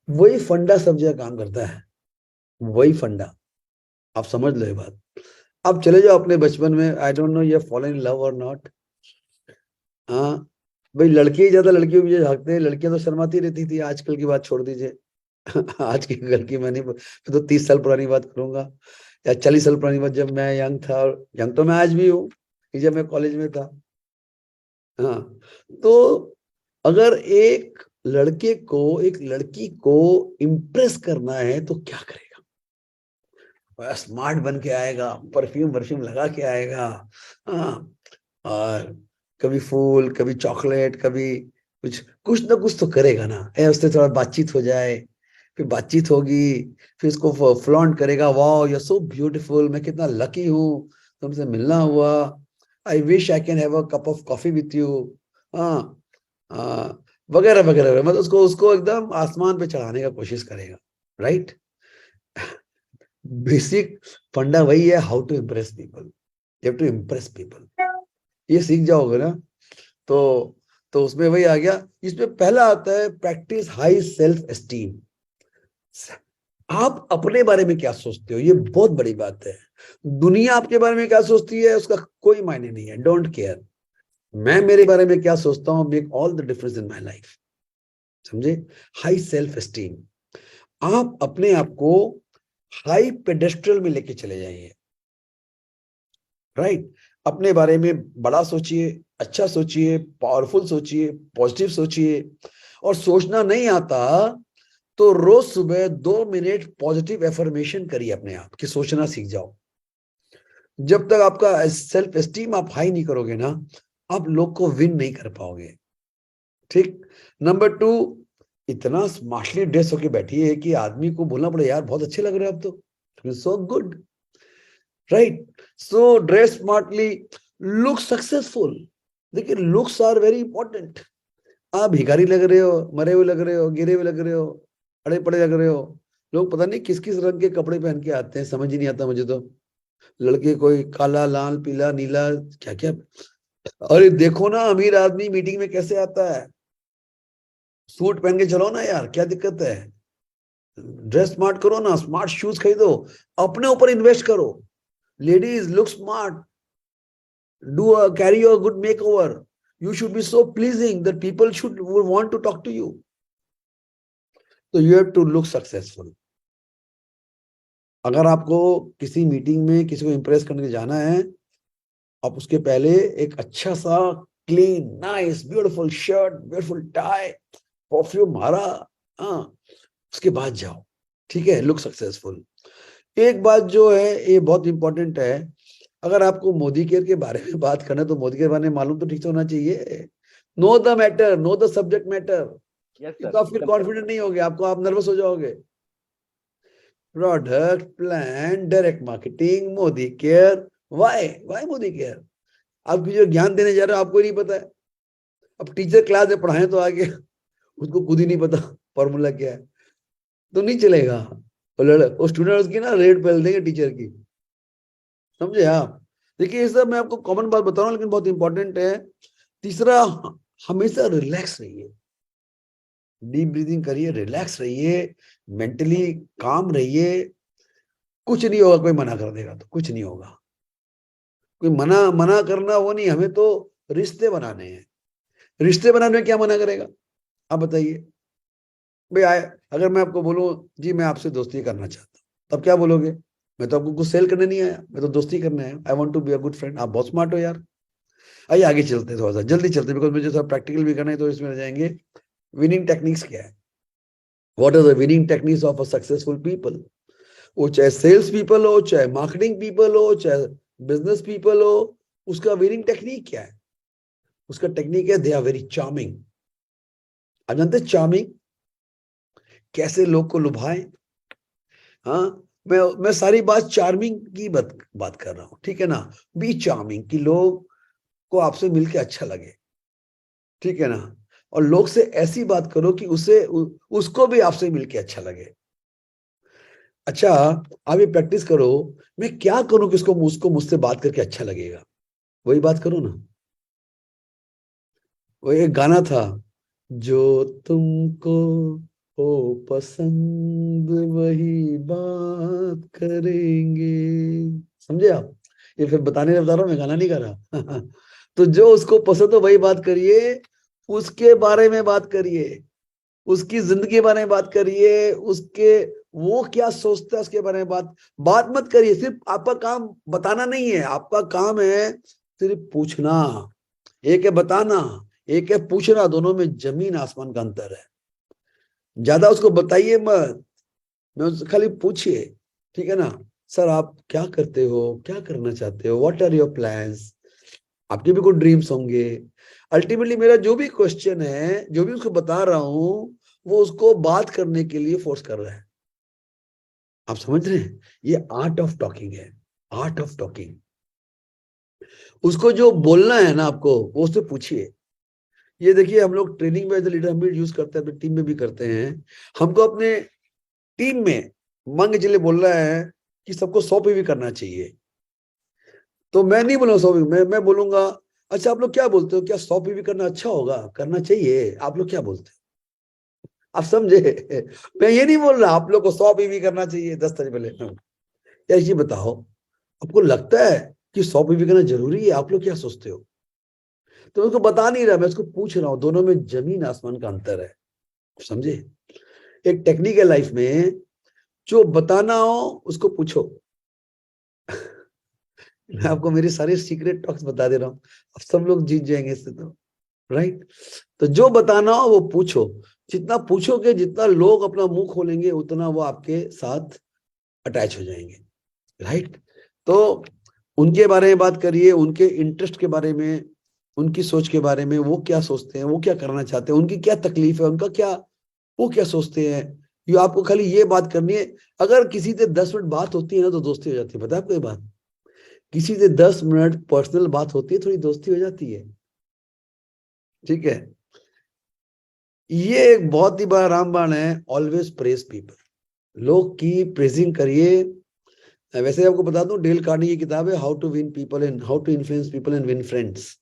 वही फंडा सब जगह काम करता है, वही फंडा, आप समझ लो ये बात। अब चले जाओ अपने बचपन में, I don't know you fallen in love और नॉट। हाँ भाई, लड़के ही ज्यादा लड़कियों में झांकते हैं, लड़कियां तो शर्माती रहती थी। आजकल की बात छोड़ दीजिए आज की लड़की, मैं तो 30 साल पुरानी बात करूंगा, या 40 साल पुरानी बात, जब मैं यंग था, और यंग तो मैं आज भी हूँ, जब मैं कॉलेज में था। हाँ, तो अगर एक लड़के को, एक लड़की को इम्प्रेस करना है तो क्या करेगा? स्मार्ट बन के आएगा, परफ्यूम वर्फ्यूम लगा के आएगा, हाँ, और कभी फूल, कभी चॉकलेट, कभी कुछ ना कुछ तो करेगा ना। उससे थोड़ा बातचीत हो जाए, फिर बातचीत होगी, फिर उसको फ्लॉन्ट करेगा, wow you are so beautiful, मैं कितना लकी हूँ तुमसे मिलना हुआ, I wish I can have a cup of coffee with you, हाँ, वगैरह वगैरह वगैरह। मतलब उसको उसको एकदम आसमान पे चढ़ाने का कोशिश करेगा, राइट? बेसिक फंडा वही है, how to impress people, you have to impress people. ये सीख जाओगे ना तो उसमें वही आ गया। इसमें पहला आता है प्रैक्टिस हाई सेल्फ एस्टीम। आप अपने बारे में क्या सोचते हो, ये बहुत बड़ी बात है। दुनिया आपके बारे में क्या सोचती है उसका कोई मायने नहीं है, डोंट केयर। मैं मेरे बारे में क्या सोचता हूं make all the difference in my life, समझे? High self esteem. आप अपने आप को हाई पेडेस्ट्रल में लेके चले जाइए, राइट? अपने बारे में बड़ा सोचिए, अच्छा सोचिए, पावरफुल सोचिए, पॉजिटिव सोचिए। और सोचना नहीं आता तो रोज सुबह 2 मिनट पॉजिटिव एफर्मेशन करिए अपने आप कि सोचना सीख जाओ। जब तक आपका सेल्फ एस्टीम आप हाई नहीं करोगे ना, आप लोग को विन नहीं कर पाओगे, ठीक? नंबर 2, इतना स्मार्टली ड्रेस होके बैठी है कि आदमी को बोलना पड़े यार बहुत अच्छे लग रहे हो आप तो, सो गुड, राइट? सो ड्रेस स्मार्टली, लुक सक्सेसफुल। देखिए लुक्स आर वेरी इंपॉर्टेंट। आप भिखारी लग रहे हो, मरे हुए लग रहे हो, गिरे हुए लग रहे हो, अड़े पड़े लग रहे हो, लोग पता नहीं किस किस रंग के कपड़े पहन के आते हैं, समझ ही नहीं आता मुझे तो। लड़के कोई काला, लाल, पीला, नीला, क्या क्या। अरे देखो ना अमीर आदमी मीटिंग में कैसे आता है, सूट पहन के चलो ना यार, क्या दिक्कत है? ड्रेस स्मार्ट करो ना, स्मार्ट शूज खरीदो, अपने ऊपर इन्वेस्ट करो। Ladies look smart, carry a good makeover. You should be so pleasing that people would want to talk to you. So you have to look successful. अगर आपको किसी meeting में किसी को इंप्रेस करने के जाना है, आप उसके पहले एक अच्छा सा clean, nice, beautiful shirt, beautiful tie, perfume मारा, हाँ, उसके बाद जाओ, ठीक है? Look successful. एक बात जो है ये बहुत इंपॉर्टेंट है, अगर आपको मोदी केयर के बारे में बात करना है तो मोदी केयर बारे में मालूम तो ठीक से होना चाहिए। Know the matter, know the subject matter. तो आप फिर कॉन्फिडेंट नहीं होगे, आपको आप नर्वस हो जाओगे। Product, plan, direct marketing, Modi care. Why Modi care? आपकी जो ज्ञान देने जा रहे हो आपको ही नहीं पता है। अब टीचर क्लास में पढ़ाएं तो आगे उसको खुद ही नहीं पता फॉर्मूला क्या है, तो नहीं चलेगा। वो स्टूडेंट उसकी ना रेट पहल देंगे टीचर की, समझे आप? देखिए ये सब मैं आपको कॉमन बात बता रहा हूँ लेकिन बहुत इंपॉर्टेंट है। तीसरा, हमेशा रिलैक्स रहिए, डीप ब्रीदिंग करिए, रिलैक्स रहिए, मेंटली काम रहिए। कुछ नहीं होगा, कोई मना कर देगा तो कुछ नहीं होगा। कोई मना करना वो नहीं, हमें तो रिश्ते बनाने हैं। रिश्ते बनाने में क्या मना करेगा आप बताइए? भाई अगर मैं आपको बोलूं जी मैं आपसे दोस्ती करना चाहता हूं, तब क्या बोलोगे? मैं तो आपको कुछ सेल करने नहीं आया, मैं तो दोस्ती करने आया, I want to be a good friend. आप बहुत स्मार्ट हो यार। आइए आगे चलते हैं, थोड़ा सा जल्दी चलते हैं, बिकॉज मुझे थोड़ा प्रैक्टिकल भी करना है तो इसमें रह जाएंगे। विनिंग टेक्निक्स क्या है? What are the winning techniques of a successful people? वो चाहे सेल्स पीपल हो, चाहे मार्केटिंग पीपल हो, चाहे बिजनेस पीपल हो, उसका विनिंग टेक्निक क्या है? उसका टेक्निक है दे आर वेरी चार्मिंग। आप जानते हैं चार्मिंग कैसे लोग को लुभाएं? हाँ, मैं सारी बात चार्मिंग की बात कर रहा हूं, ठीक है ना? बी चार्मिंग, कि लोग को आपसे मिलके अच्छा लगे, ठीक है ना? और लोग से ऐसी बात करो कि उसको भी आपसे मिलके अच्छा लगे। अच्छा, आप ये प्रैक्टिस करो, मैं क्या करूं कि उसको मुझसे बात करके अच्छा लगेगा? वही बात करो ना। वो एक गाना था, जो तुमको हो पसंद वही बात करेंगे, समझे आप? ये फिर बताने बता रहा हूं, मैं गाना नहीं गा रहा। तो जो उसको पसंद हो वही बात करिए, उसके बारे में बात करिए, उसकी जिंदगी के बारे में बात करिए, उसके वो क्या सोचता है उसके बारे में बात मत करिए। सिर्फ आपका काम बताना नहीं है, आपका काम है सिर्फ पूछना। एक है बताना, एक है पूछना, दोनों में जमीन आसमान का अंतर है। ज्यादा उसको बताइए मत, मैं उससे खाली पूछिए, ठीक है ना, सर आप क्या करते हो, क्या करना चाहते हो, व्हाट आर योर प्लान्स, आपके भी कुछ ड्रीम्स होंगे। अल्टीमेटली मेरा जो भी क्वेश्चन है, जो भी उसको बता रहा हूं, वो उसको बात करने के लिए फोर्स कर रहा है। आप समझ रहे हैं, ये आर्ट ऑफ टॉकिंग है, आर्ट ऑफ टॉकिंग। उसको जो बोलना है ना आपको, वो उससे पूछिए। ये देखिए, हम लोग ट्रेनिंग में एज लीडर हम भी यूज करते हैं, अपनी टीम में भी करते हैं। हमको अपने टीम में मान के चलिए बोल रहा है कि सबको 100 पीवी करना चाहिए, तो मैं नहीं बोलूंगा 100 पीवी, मैं बोलूंगा अच्छा आप लोग क्या बोलते हो, क्या 100 पीवी करना अच्छा होगा, करना चाहिए, आप लोग क्या बोलते हो, आप समझे। मैं ये नहीं बोल रहा आप लोग को 100 पीवी करना चाहिए 10 तारीख पहले, या ये बताओ आपको लगता है कि 100 पीवी करना जरूरी है, आप लोग क्या सोचते हो। तो मैं उसको बता नहीं रहा, मैं उसको पूछ रहा हूँ, दोनों में जमीन आसमान का अंतर है, समझे। एक टेक्निक है लाइफ में, जो बताना हो उसको पूछो। मैं आपको मेरी सारी सीक्रेट टॉक्स बता दे रहा हूँ, अब सब लोग जीत जाएंगे इससे तो, राइट। तो जो बताना हो वो पूछो, जितना पूछोगे, जितना लोग अपना मुंह खोलेंगे, उतना वो आपके साथ अटैच हो जाएंगे, राइट। तो उनके बारे में बात करिए, उनके इंटरेस्ट के बारे में, उनकी सोच के बारे में, वो क्या सोचते हैं, वो क्या करना चाहते हैं, उनकी क्या तकलीफ है, उनका क्या, वो क्या सोचते हैं। ये आपको खाली ये बात करनी है। अगर किसी से 10 मिनट बात होती है ना तो दोस्ती हो जाती है, पता है आपको ये बात। किसी से 10 मिनट पर्सनल बात होती है, थोड़ी दोस्ती हो जाती है, ठीक है। ये एक बहुत ही बड़ा रामबाण है, ऑलवेज प्रेज पीपल। लोग की प्रेजिंग करिए। वैसे आपको बता दूं, डेल कार्नेगी की किताब है how to win people and how to influence people and win friends,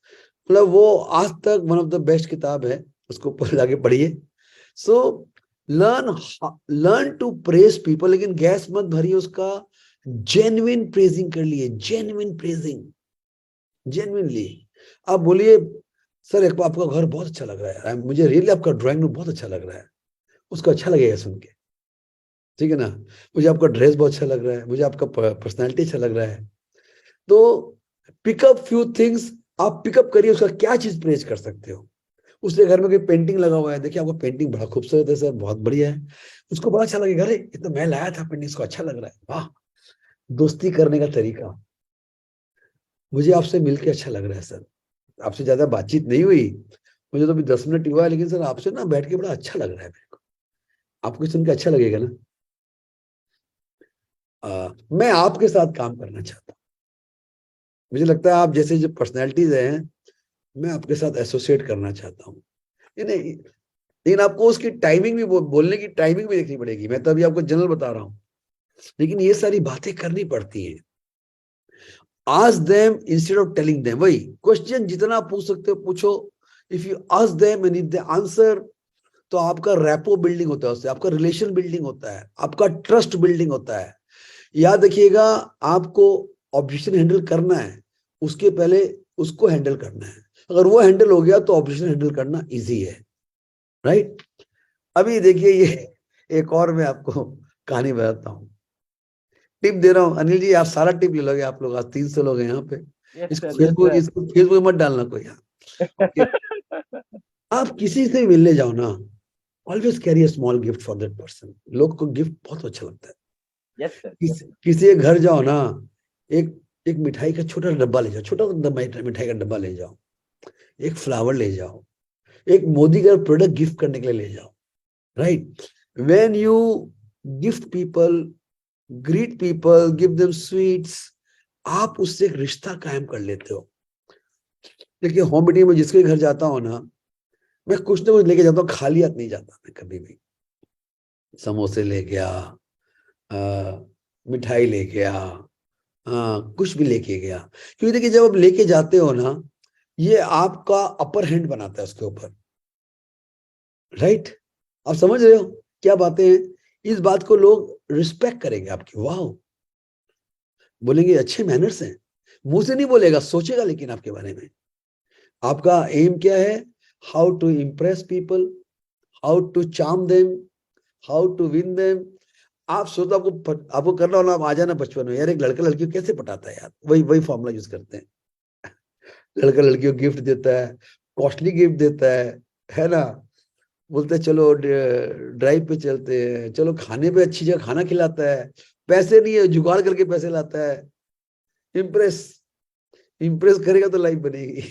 मतलब वो आज तक वन ऑफ द बेस्ट किताब है, उसको जाके पढ़िए। So learn learn to praise people, लेकिन गैस मत भरिए उसका, जेन्युइन प्रेजिंग कर लिए, जेन्युइन प्रेजिंग, जेन्युइनली। आप बोलिए सर एक आपका घर बहुत अच्छा लग रहा है, मुझे रियली आपका ड्राइंग रूम बहुत अच्छा लग रहा है, उसको अच्छा लगेगा सुन के, ठीक है ना। मुझे आपका ड्रेस बहुत अच्छा लग रहा है, मुझे आपका पर्सनैलिटी अच्छा लग रहा है। तो पिकअप फ्यू थिंग्स, आप पिकअप करिए, उसका क्या चीज प्रेज कर सकते हो। उसके घर में कोई पेंटिंग लगा हुआ है, देखिए आपका पेंटिंग बड़ा खूबसूरत है सर, बहुत बढ़िया है, उसको बड़ा अच्छा लगेगा, अरे ये तो मैं लाया था पेंटिंग, इसको अच्छा लग रहा है, वाह। दोस्ती करने का तरीका, मुझे आपसे मिलके अच्छा लग रहा है सर, आपसे ज्यादा बातचीत नहीं हुई, मुझे तो अभी 10 मिनट हुआ है, लेकिन सर आपसे ना बैठ के बड़ा अच्छा लग रहा है मेरे को, आपको सुन के अच्छा लगेगा ना। मैं आपके साथ काम करना चाहता हूँ, मुझे लगता है आप जैसे जो पर्सनैलिटीज हैं, मैं आपके साथ एसोसिएट करना चाहता हूँ। नहीं, लेकिन आपको उसकी टाइमिंग भी, बोलने की टाइमिंग भी देखनी पड़ेगी। मैं तो अभी आपको जनरल बता रहा हूँ, लेकिन ये सारी बातें करनी पड़ती हैं। Ask them instead of telling them, वही क्वेश्चन जितना पूछ सकते हो पूछो। If you ask them and if they answer, तो आपका रैपो बिल्डिंग होता है, उससे आपका रिलेशन बिल्डिंग होता है, आपका ट्रस्ट बिल्डिंग होता है। याद रखिएगा, आपको ऑब्जेक्शन हैंडल करना है, उसके पहले उसको हैंडल करना है। अगर वो हैंडल हो गया तो ऑब्जेक्शन हैंडल करना इजी है, राइट। अभी देखिए, ये एक और मैं आपको कहानी बताता हूँ, टिप दे रहा हूँ। अनिल जी आप सारा टिप ले लोगे, आप लोग आज 300 लोग हैं यहाँ पे। Yes sir, yes sir. इसको फेसबुक मत डालना कोई यहाँ, ओके। आप किसी से मिलने जाओ ना, always carry a small gift for that person. लोग को गिफ्ट बहुत अच्छा लगता है। Yes sir. किसी के घर जाओ ना, एक एक मिठाई का छोटा डब्बा ले जाओ, छोटा मिठाई का डब्बा ले जाओ, एक फ्लावर ले जाओ, एक मोदी का प्रोडक्ट गिफ्ट करने के लिए ले जाओ, right. When you gift people, greet people, give them sweets, आप उससे एक रिश्ता कायम कर लेते हो। देखिए होम मीटिंग में जिसके घर जाता हूँ ना, मैं कुछ ना कुछ लेके जाता हूँ, खाली हाथ नहीं जाता मैं कभी भी। समोसे ले गया, मिठाई ले गया, हाँ कुछ भी लेके गया, क्योंकि देखिए जब आप लेके जाते हो ना, ये आपका अपर हैंड बनाता है उसके ऊपर, राइट। आप समझ रहे हो क्या बातें हैं। इस बात को लोग रिस्पेक्ट करेंगे आपकी, वाह, बोलेंगे अच्छे मैनर्स हैं। मुंह से नहीं बोलेगा, सोचेगा लेकिन आपके बारे में। आपका एम क्या है, how to impress people, how to charm them, how to win them. आप सोचो, आपको करना हो ना, आप आ जाना बचपन में, यार एक लड़का लड़की को कैसे पटाता है यार, वही वही फॉर्मूला यूज करते हैं। लड़का लड़की को गिफ्ट देता है, कॉस्टली गिफ्ट देता है ना, बोलते हैं चलो ड्राइव पे चलते हैं, चलो खाने पे अच्छी जगह खाना खिलाता है, पैसे नहीं है जुगाड़ करके पैसे लाता है। इम्प्रेस इम्प्रेस करेगा तो लाइफ बनेगी।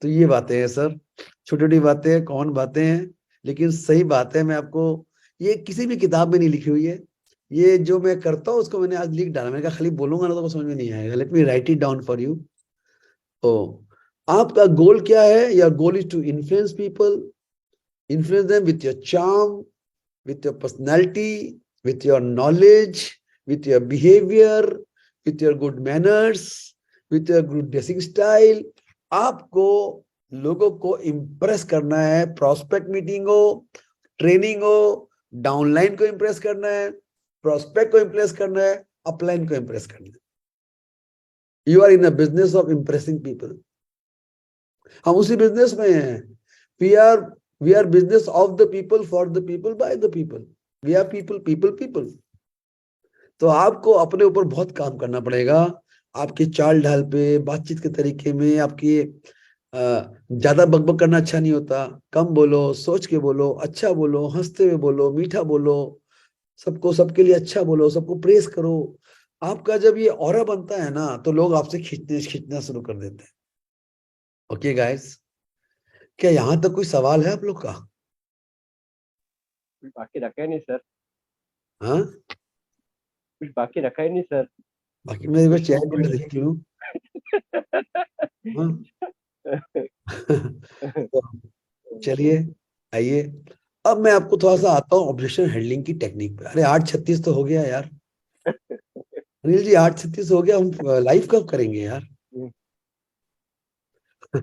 तो ये बातें हैं सर, छोटी छोटी बातें, कौन बातें हैं, लेकिन सही बात है। मैं आपको, ये किसी भी किताब में नहीं लिखी हुई है, ये जो मैं करता हूँ उसको मैंने आज लिख डाला। मैंने कहा खाली बोलूंगा ना तो समझ में नहीं आएगा, let me write it down for you. ओ, आपका गोल क्या है? Your goal is to influence people, influence them with your charm, with your personality, with your knowledge, with your behavior, with your good manners, with your good dressing style। आपको लोगों को impress करना है। Prospect meeting हो, training हो, downline को impress करना है, प्रोस्पेक्ट को इम्प्रेस करना है, अपलाइन को इम्प्रेस करना है। You are in the business of impressing people. हम उसी बिजनेस में हैं। We are business of the people, for the people, by the people. We are people, people, people. तो आपको अपने ऊपर बहुत काम करना पड़ेगा। आपकी चाल ढाल पे, बातचीत के तरीके में, आपकी ज्यादा बकबक करना अच्छा नहीं होता। कम बोलो, सोच के बोलो, अच्छा बोलो, हंसते हुए बोलो, मीठा बोलो, सबको सबके लिए अच्छा बोलो, सबको प्रेस करो। आपका जब ये ऑरा बनता है ना तो लोग आपसे खींचना शुरू कर देते हैं। ओके गाइस, क्या यहां तक कोई सवाल है आप लोग का? कुछ बाकी रखा ही नहीं सर, हाँ, कुछ बाकी रखा ही नहीं सर। बाकी मैं एक बार चैट बोल देख लूं। हाँ। तो चलिए, आइए अब मैं आपको थोड़ा सा आता हूँ ऑब्जेक्शन हैंडलिंग की टेक्निक पे। अरे 8:36 तो हो गया यार। अनिल जी 8:36 हो गया, हम लाइव कब करेंगे यार?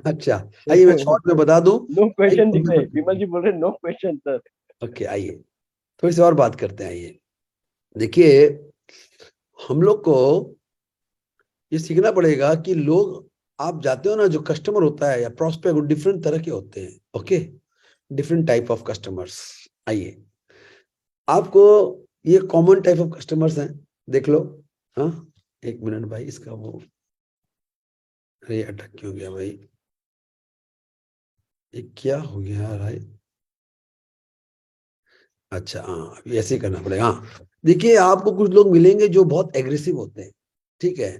अच्छा, आइए मैं शॉर्ट में बता दूं। नो क्वेश्चन दिख रहे, विमल जी बोल रहे नो क्वेश्चन सर। ओके, आइए थोड़ी सी और बात करते हैं। आइए देखिए, हम लोग को ये सीखना पड़ेगा कि लोग, आप जाते हो ना, जो कस्टमर होता है या प्रोस्पेक्ट, वो डिफरेंट तरह के होते हैं। Okay, different type of customers. आइए, आपको ये कॉमन टाइप ऑफ कस्टमर्स हैं, देख लो। हाँ, एक मिनट भाई, इसका वो, अरे अटक क्यों गया भाई? ये क्या हो गया भाई? अच्छा हाँ, अभी ऐसे ही करना पड़ेगा। हाँ देखिए, आपको कुछ लोग मिलेंगे जो बहुत एग्रेसिव होते हैं, ठीक है।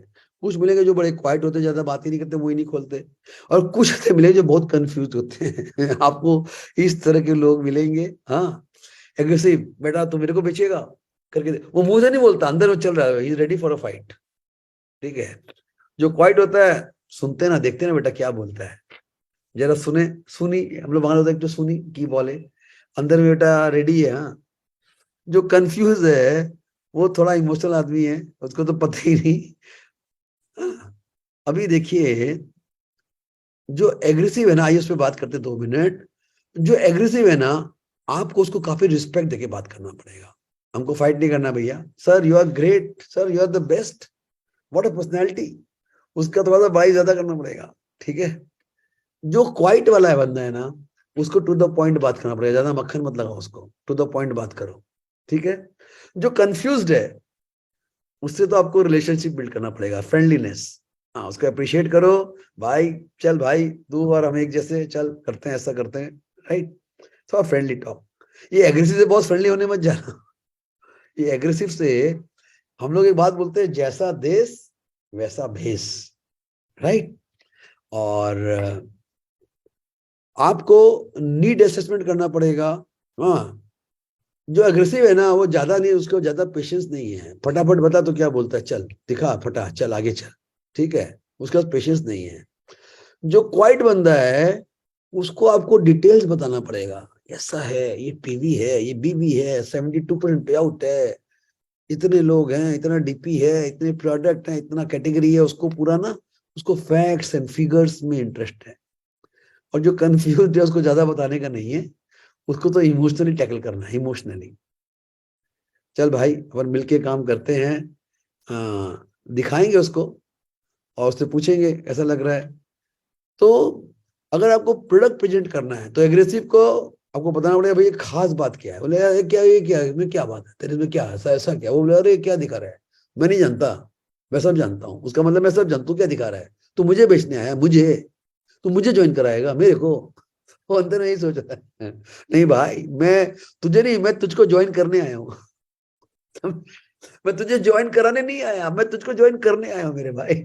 कुछ मिलेंगे जो बड़े क्वाइट होते हैं, ज्यादा बात ही नहीं करते, मुंह ही नहीं खोलते। और कुछ ऐसे मिलेंगे जो बहुत कंफ्यूज होते हैं। आपको इस तरह के लोग मिलेंगे। हाँ, एग्रेसिव, बेटा तू मेरे को बेचेगा करके वो मुंह से नहीं बोलता, अंदर में चल रहा है, he is ready for a fight, ठीक है। जो क्वाइट होता है, सुनते ना, देखते ना बेटा क्या बोलता है, जरा सुने, सुनी, हम लोग वहां होता है जो सुनी की बोले, अंदर में बेटा रेडी है। हाँ, जो कंफ्यूज है वो थोड़ा इमोशनल आदमी है, उसको तो पता ही नहीं। हाँ, अभी देखिए, जो एग्रेसिव है ना, आइए उस पर बात करते 2 मिनट। जो एग्रेसिव है ना, आपको उसको काफी रिस्पेक्ट देके बात करना पड़ेगा। हमको फाइट नहीं करना भैया, sir you are great, sir you are the best, what a personality, उसका थोड़ा सा बाई ज्यादा करना पड़ेगा, ठीक है। जो क्वाइट वाला है बंदा है ना, उसको टू द पॉइंट बात करना पड़ेगा, ज्यादा मक्खन मत लगाओ उसको, टू द पॉइंट बात करो, ठीक है। जो कंफ्यूज्ड है, उससे तो आपको रिलेशनशिप बिल्ड करना पड़ेगा, फ्रेंडलीनेस। हाँ, उसको अप्रिशिएट करो, भाई चल भाई 2 बार हम एक जैसे चल करते हैं, ऐसा करते हैं, राइट। थोड़ा फ्रेंडली टॉक। ये एग्रेसिव से बहुत फ्रेंडली होने मत जाना। ये एग्रेसिव से हम लोग एक बात बोलते हैं, जैसा देश वैसा भेष, राइट। और आपको नीड असेसमेंट करना पड़ेगा। हाँ, जो एग्रेसिव है ना, वो ज्यादा नहीं, उसको ज्यादा पेशेंस नहीं है, फटाफट बता तो क्या बोलता है, चल दिखा फटा, चल आगे चल, ठीक है, उसके पास पेशेंस नहीं है। जो क्वाइट बंदा है, उसको आपको डिटेल्स बताना पड़ेगा, ऐसा है, ये पीवी है, ये बीबी है, 72% पे आउट है, इतने लोग हैं, इतना डीपी है, इतने प्रोडक्ट हैं, इतना कैटेगरी है, उसको पूरा ना, उसको फैक्ट्स एंड फिगर्स में इंटरेस्ट है। और जो कंफ्यूज है, उसको ज्यादा बताने का नहीं है, उसको तो इमोशनली टैकल करना है, इमोशनली। चल भाई अपन मिलके काम करते हैं, दिखाएंगे उसको और उससे पूछेंगे कैसा लग रहा है। तो अगर आपको प्रोडक्ट प्रेजेंट करना है तो एग्रेसिव को आपको बताना पड़ेगा, भाई ये खास बात क्या है। बोले यार ये क्या है, इसमें क्या बात है, तेरे में क्या है, ऐसा क्या। वो बोले अरे क्या दिखा रहा है, मैं नहीं जानता, मैं सब जानता हूँ। उसका मतलब मैं सब जानता हूँ, क्या दिखा रहा है, तू मुझे बेचने आया, मुझे, तू मुझे ज्वाइन कराएगा मेरे को। वो अंदर में यही सोच रहा है, नहीं भाई मैं तुझे नहीं, मैं तुझको ज्वाइन करने आया हूँ। मैं तुझे ज्वाइन कराने नहीं आया, मैं तुझको ज्वाइन करने आया हूँ मेरे भाई।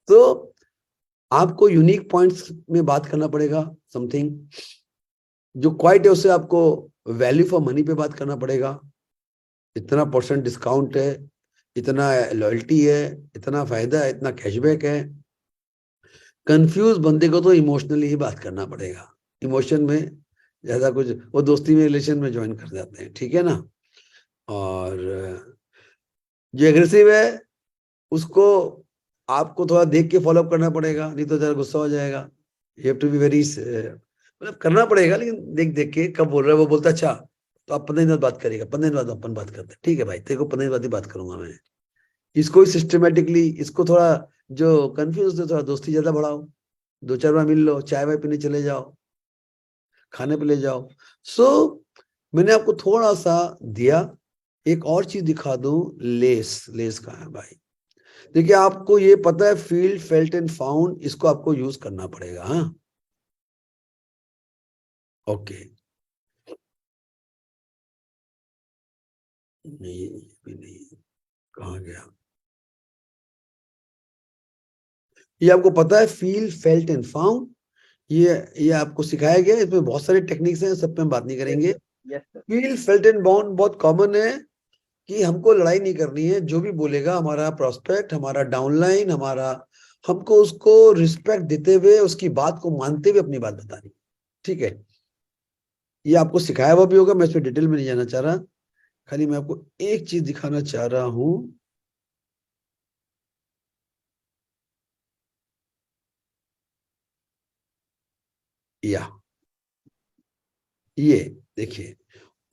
तो आपको यूनिक पॉइंट्स में बात करना पड़ेगा, समथिंग जो क्वाइट है उससे आपको वैल्यू फॉर मनी पे बात करना पड़ेगा। इतना परसेंट डिस्काउंट है, इतना लॉयल्टी है, इतना फायदा है, इतना कैशबैक है। कंफ्यूज बंदे को तो इमोशनली ही बात करना पड़ेगा, इमोशन में ज्यादा कुछ, वो दोस्ती में रिलेशन में ज्वाइन कर जाते हैं, ठीक है ना। और जो एग्रेसिव है उसको आपको थोड़ा देख के फॉलो अप करना पड़ेगा, नहीं तो जरा गुस्सा हो जाएगा। You have to be very, मतलब करना पड़ेगा, लेकिन देख देख के कब बोल रहा है वो बोलता अच्छा तो आप 15 दिन बाद बात करेगा, 15 दिन बाद अपन बात करते हैं, ठीक है भाई तेरे को 15 दिन बाद ही बात करूंगा मैं। इसको सिस्टमेटिकली, इसको थोड़ा जो कंफ्यूज है थोड़ा दोस्ती ज्यादा बढ़ाओ, 2-4 बार मिल लो, चाय वाय पीने चले जाओ, खाने पे ले जाओ। सो मैंने आपको थोड़ा सा दिया। एक और चीज दिखा दूं, लेस, लेस कहाँ है भाई। देखिए आपको ये पता है फील्ड, फेल्ट एंड फाउंड, इसको आपको यूज करना पड़ेगा। हाँ ओके, नहीं ये भी नहीं, कहाँ गया ये, आपको पता है फील, फेल्ट एंड फाउंड, ये आपको सिखाया गया। इसमें बहुत सारे टेक्निक्स हैं, सब पे हम बात नहीं करेंगे। Yes sir. Feel, felt and bound बहुत कॉमन है कि हमको लड़ाई नहीं करनी है, जो भी बोलेगा हमारा प्रोस्पेक्ट, हमारा डाउनलाइन, हमारा, हमको उसको रिस्पेक्ट देते हुए उसकी बात को मानते हुए अपनी बात बतानी, ठीक है। ये आपको सिखाया हुआ भी होगा, मैं इसमें डिटेल में नहीं जाना चाह रहा, खाली मैं आपको एक चीज दिखाना चाह रहा हूं। या ये देखिए,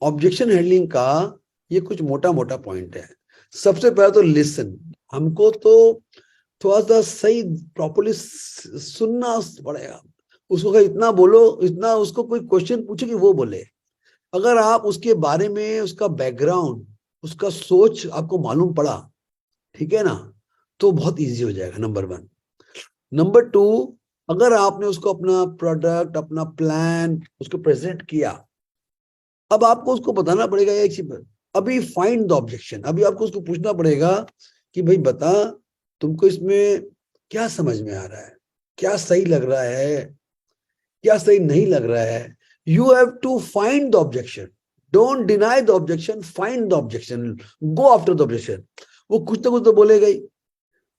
ऑब्जेक्शन हैंडलिंग का ये कुछ मोटा मोटा पॉइंट है। सबसे पहले तो लिसन, हमको तो थोड़ा सा सही प्रॉपर्ली सुनना पड़ेगा। उसको कहीं इतना बोलो, इतना उसको कोई क्वेश्चन पूछे कि वो बोले, अगर आप उसके बारे में, उसका बैकग्राउंड, उसका सोच आपको मालूम पड़ा, ठीक है ना, तो बहुत इजी हो जाएगा, नंबर 1। नंबर 2, अगर आपने उसको अपना प्रोडक्ट, अपना प्लान उसको प्रेजेंट किया, अब आपको उसको बताना पड़ेगा एक चीज, अभी फाइंड द ऑब्जेक्शन। अभी आपको उसको पूछना पड़ेगा कि भाई बता, तुमको इसमें क्या समझ में आ रहा है, क्या सही लग रहा है, क्या सही नहीं लग रहा है। You have to find the objection, don't deny the objection, find the objection, go after the objection. वो कुछ ना कुछ तो बोलेगा ही,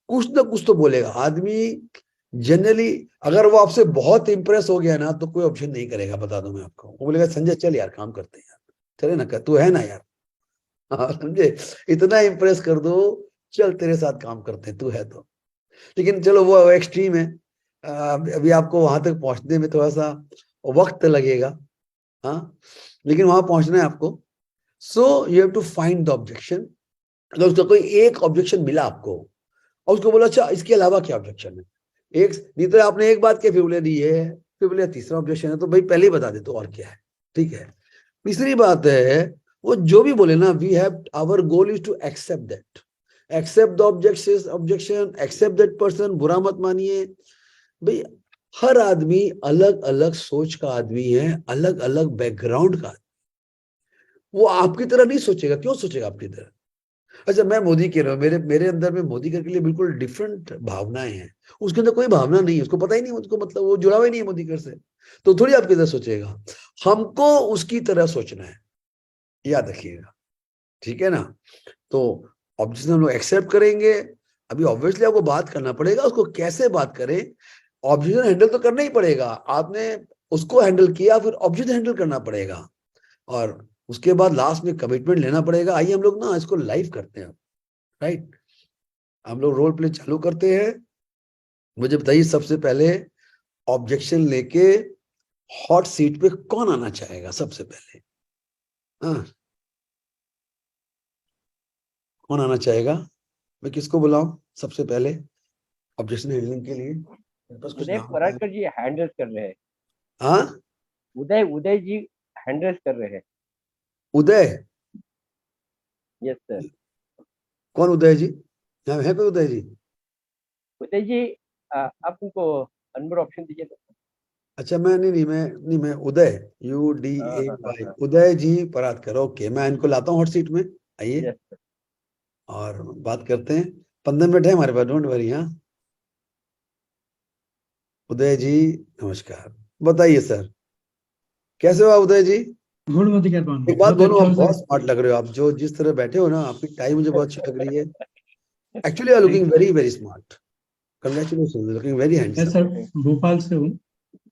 कुछ ना कुछ तो बोलेगा आदमी। जनरली अगर वो आपसे बहुत इंप्रेस हो गया ना तो कोई ऑप्शन नहीं करेगा, बता दो मैं आपको। वो बोलेगा संजय चल यार काम करते हैं यार, चले ना, तू है ना यार, हाँ समझे, इतना इंप्रेस कर दो, चल तेरे साथ काम करते हैं, तू है तो। लेकिन चलो वो एक्सट्रीम है, अभी आपको वहां तक पहुंचने में थोड़ा सा वक्त लगेगा, हाँ, लेकिन वहां पहुंचना है आपको। So you have to find the objection. अगर उसका कोई एक ऑब्जेक्शन मिला आपको और उसको बोला अच्छा इसके अलावा क्या ऑब्जेक्शन है, एक नहीं तो आपने एक बात के फिर बोले दी है, फिर बोले तीसरा ऑब्जेक्शन है, तो भाई पहले ही बता दे तो और क्या है, ठीक है। तीसरी बात है, वो जो भी बोले ना, we have, our goal is to accept that, accept the objection, accept that person, बुरा मत मानिए। भाई हर आदमी अलग अलग सोच का आदमी है, अलग अलग बैकग्राउंड का। वो आपकी तरह नहीं सोचेगा, क्यों सोचेगा आपकी तरह। अच्छा मैं मोदी कह रहा हूँ, मेरे मेरे अंदर में मोदी के लिए बिल्कुल डिफरेंट भावनाएं हैं, उसके अंदर कोई भावना नहीं है, उसको पता ही नहीं, उसको मतलब वो जुड़ा हुआ ही नहीं है मोदी से, तो थोड़ी आपकी तरह सोचेगा। हमको उसकी तरह सोचना है, याद रखिएगा, ठीक है ना। तो ऑब्जेक्शन हम लोग एक्सेप्ट करेंगे। अभी ऑब्वियसली आपको बात करना पड़ेगा, उसको कैसे बात करें। ऑब्जेक्शन हैंडल तो करना ही पड़ेगा, आपने उसको हैंडल किया, फिर ऑब्जेक्ट हैंडल करना पड़ेगा, और उसके बाद लास्ट में कमिटमेंट लेना पड़ेगा। आइए हम लोग ना इसको लाइव करते हैं, राइट, हम लोग रोल प्ले चालू करते हैं। मुझे बताइए सबसे पहले ऑब्जेक्शन लेके हॉट सीट पे कौन आना चाहेगा सबसे पहले, हाँ कौन आना चाहेगा। मैं किसको बुलाऊं सबसे पहले ऑब्जेक्शन हैंडलिंग के लिए, मेरे पास कुछ उदय नाम है। पराशर जी हैंडल कर रहे हैं। हाँ उदय उदय जी हैंडल कर रहे हैं। उदय, यस सर। कौन उदय जी, यहाँ है कोई उदय जी। उदय जी आप उनको अनमोड ऑप्शन दीजिए तो। अच्छा, मैं उदय UDAY उदय जी परातकर, ओके, मैं इनको लाता हूँ हॉट सीट में, आइए Yes. और बात करते हैं। 15 मिनट है हमारे पास, डोंट वरी। हाँ, उदय जी नमस्कार, बताइए सर, कैसे हो आप उदय जी? गुड मोदी पांडे, एक बात बहुत बोलूं, अच्छा आप हो बहुत सर। स्मार्ट लग रहे हो, आप जो जिस तरह बैठे हो ना, आपकी टाई मुझे बहुत अच्छी लग रही है। Actually are looking very very smart, congratulation, looking very मैं हैंडसम। सर भोपाल से हूँ।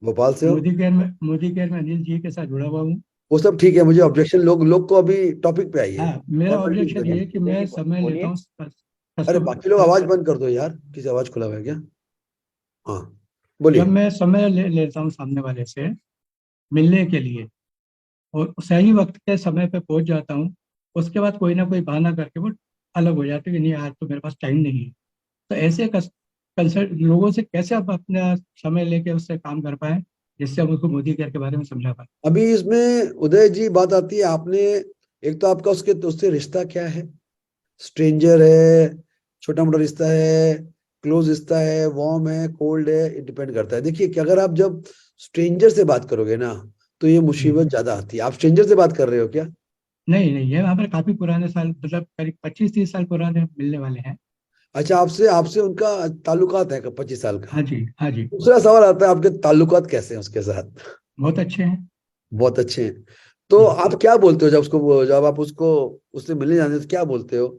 भोपाल से हो? मोदी केयर में अनिल जी के साथ जुड़ा हुआ हूँ। वो सब ठीक है, मुझे ऑब्जेक्शन, लोग लोग को अभी टॉपिक पे आइए। हाँ, मेरा फॉर्मेलिटीज ऑब्जेक्शन ये करिए। है कि मैं देखिए, समय बोलिए। लेता हूँ अरे कस्टमर। बाकी लोग आवाज बंद कर दो यार, किसी आवाज खुला हुआ है क्या? हाँ बोलिए। जब मैं समय लेता हूँ सामने वाले से मिलने के लिए और सही वक्त के समय पे पहुंच जाता हूँ, उसके बाद कोई ना कोई बहाना करके वो अलग हो जाते हैं कि नहीं आज तो मेरे पास टाइम नहीं है। तो ऐसे कंसल्ट लोगों से कैसे आप अपना समय लेके उससे काम कर पाए जिससे हम उसको मोदी केयर के बारे में समझा पाए। अभी इसमें उदय जी बात आती है, आपने एक तो आपका उससे रिश्ता क्या है? स्ट्रेंजर है, छोटा मोटा रिश्ता है, क्लोज रिश्ता है, वार्म है, कोल्ड है, इट डिपेंड करता है। देखिए कि अगर आप जब स्ट्रेंजर से बात करोगे ना, तो ये मुसीबत ज्यादा आती है। आप स्ट्रेंजर से बात कर रहे हो क्या? नहीं नहीं, ये हमारे काफी पुराने साल, मतलब करीब 25-30 साल पुराने मिलने वाले हैं। अच्छा, आपसे आपसे उनका ताल्लुकात है 25 साल का? हाँ जी, हाँ जी। दूसरा सवाल आता है, आपके ताल्लुकात कैसे हैं उसके साथ? बहुत अच्छे हैं। बहुत अच्छे हैं। तो जी। आप क्या बोलते हो जब आप उसको उससे मिलने जाते हो तो क्या बोलते हो?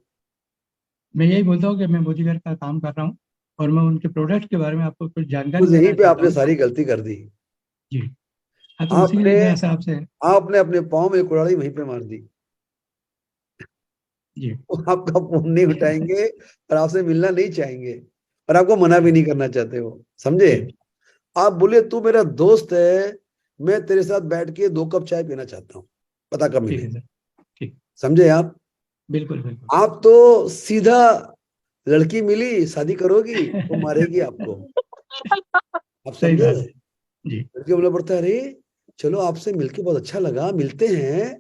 मैं यही बोलता हूँ कि मैं मोदी केयर का काम कर रहा हूँ और मैं उनके प्रोडक्ट के बारे में आपको कुछ जानकारी तो यहीं देना पे चाहता आपने हूँ। सारी गलती कर दी। जी। हाँ, तो उसी के आपने लिए मैं ऐसा आपसे। आपने अपने पाँव में कुल्हाड़ी वहीं पे मार दी। जी। वो आपका फोन नहीं उठाएंगे और आपसे मिलना नहीं चाहेंगे और आपको मना भी नहीं करना चाहते हो, समझे? ठीक। आप बोले तू मेरा दोस्त है, मैं तेरे साथ बैठ के 2 कप चाय पीना चाहता हूँ, पता कब ठीक मिले? है सर। ठीक। समझे आप? बिल्कुल बिल्कुल। आप तो सीधा, लड़की मिली शादी करोगी वो मारेगी आपको, आप सही समझे? बात है। जी। लड़की बोला पड़ता है, अरे चलो आपसे मिलके बहुत अच्छा लगा, मिलते हैं।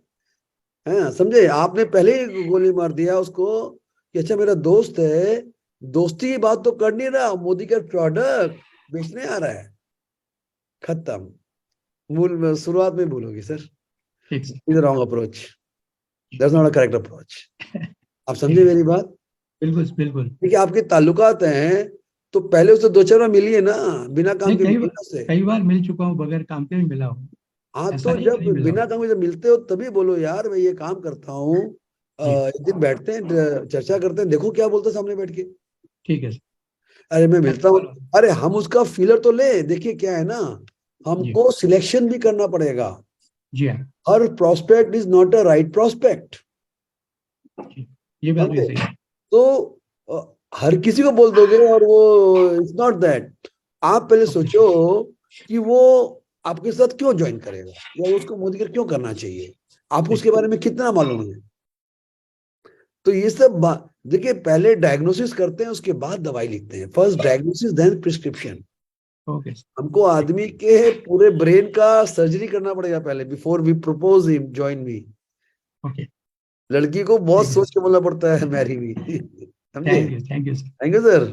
हाँ समझे? आपने पहले ही गोली मार दिया उसको कि अच्छा मेरा दोस्त है, दोस्ती की बात तो कर नहीं रहा, मोदी का प्रोडक्ट बेचने आ रहा है। खत्म। मूल में शुरुआत में भूलोगी सर। ठीक sir. Is wrong approach, that's not a correct approach. आप ठीक समझे है। मेरी बात? बिल्कुल बिल्कुल। देखिए आपके ताल्लुकात हैं, तो पहले उससे 2 4 बार मिलिए ना, बिना काम नहीं, के मिलिए ना उससे। कई बार मिल चुका हूँ, बगैर काम के भी मिला हूँ। हाँ ऐसा तो नहीं कि जब नहीं मिला बिना हूँ। काम के जब मिलते हो तभी बोलो यार मैं ये काम करता हूँ, जी। एक दिन बैठते हैं, चर्चा करते हैं, देखो क्या बोलते हैं सामने बैठ के। ठीक है सर। अरे मैं मिलता हूँ, follow- अरे हम उसका फीलर तो ले, देखिए क्या है ना, जी। हमको सिलेक्शन भी करना पड़ेगा। जी हाँ। हर prospect is not a right prospect, ठीक। ये बात भी समझे? सही है। तो हर किसी को बोल दोगे और वो, इट्स नॉट दैट। आप पहले ओके। सोचो कि वो आपके साथ क्यों ज्वाइन करेगा, या उसको मोदी केयर क्यों करना चाहिए, आपको ठीक। उसके बारे में कितना मालूम है। तो ये सब देखिए, पहले डायग्नोसिस करते हैं उसके बाद दवाई लिखते हैं, first diagnosis then prescription. Okay sir. हमको आदमी के पूरे ब्रेन का सर्जरी करना पड़ेगा पहले, before we propose him join me. Okay. लड़की को बहुत ठीक है सोच सर। के बोलना पड़ता है मैरी मी। समझे? Thank you sir. Thank you sir.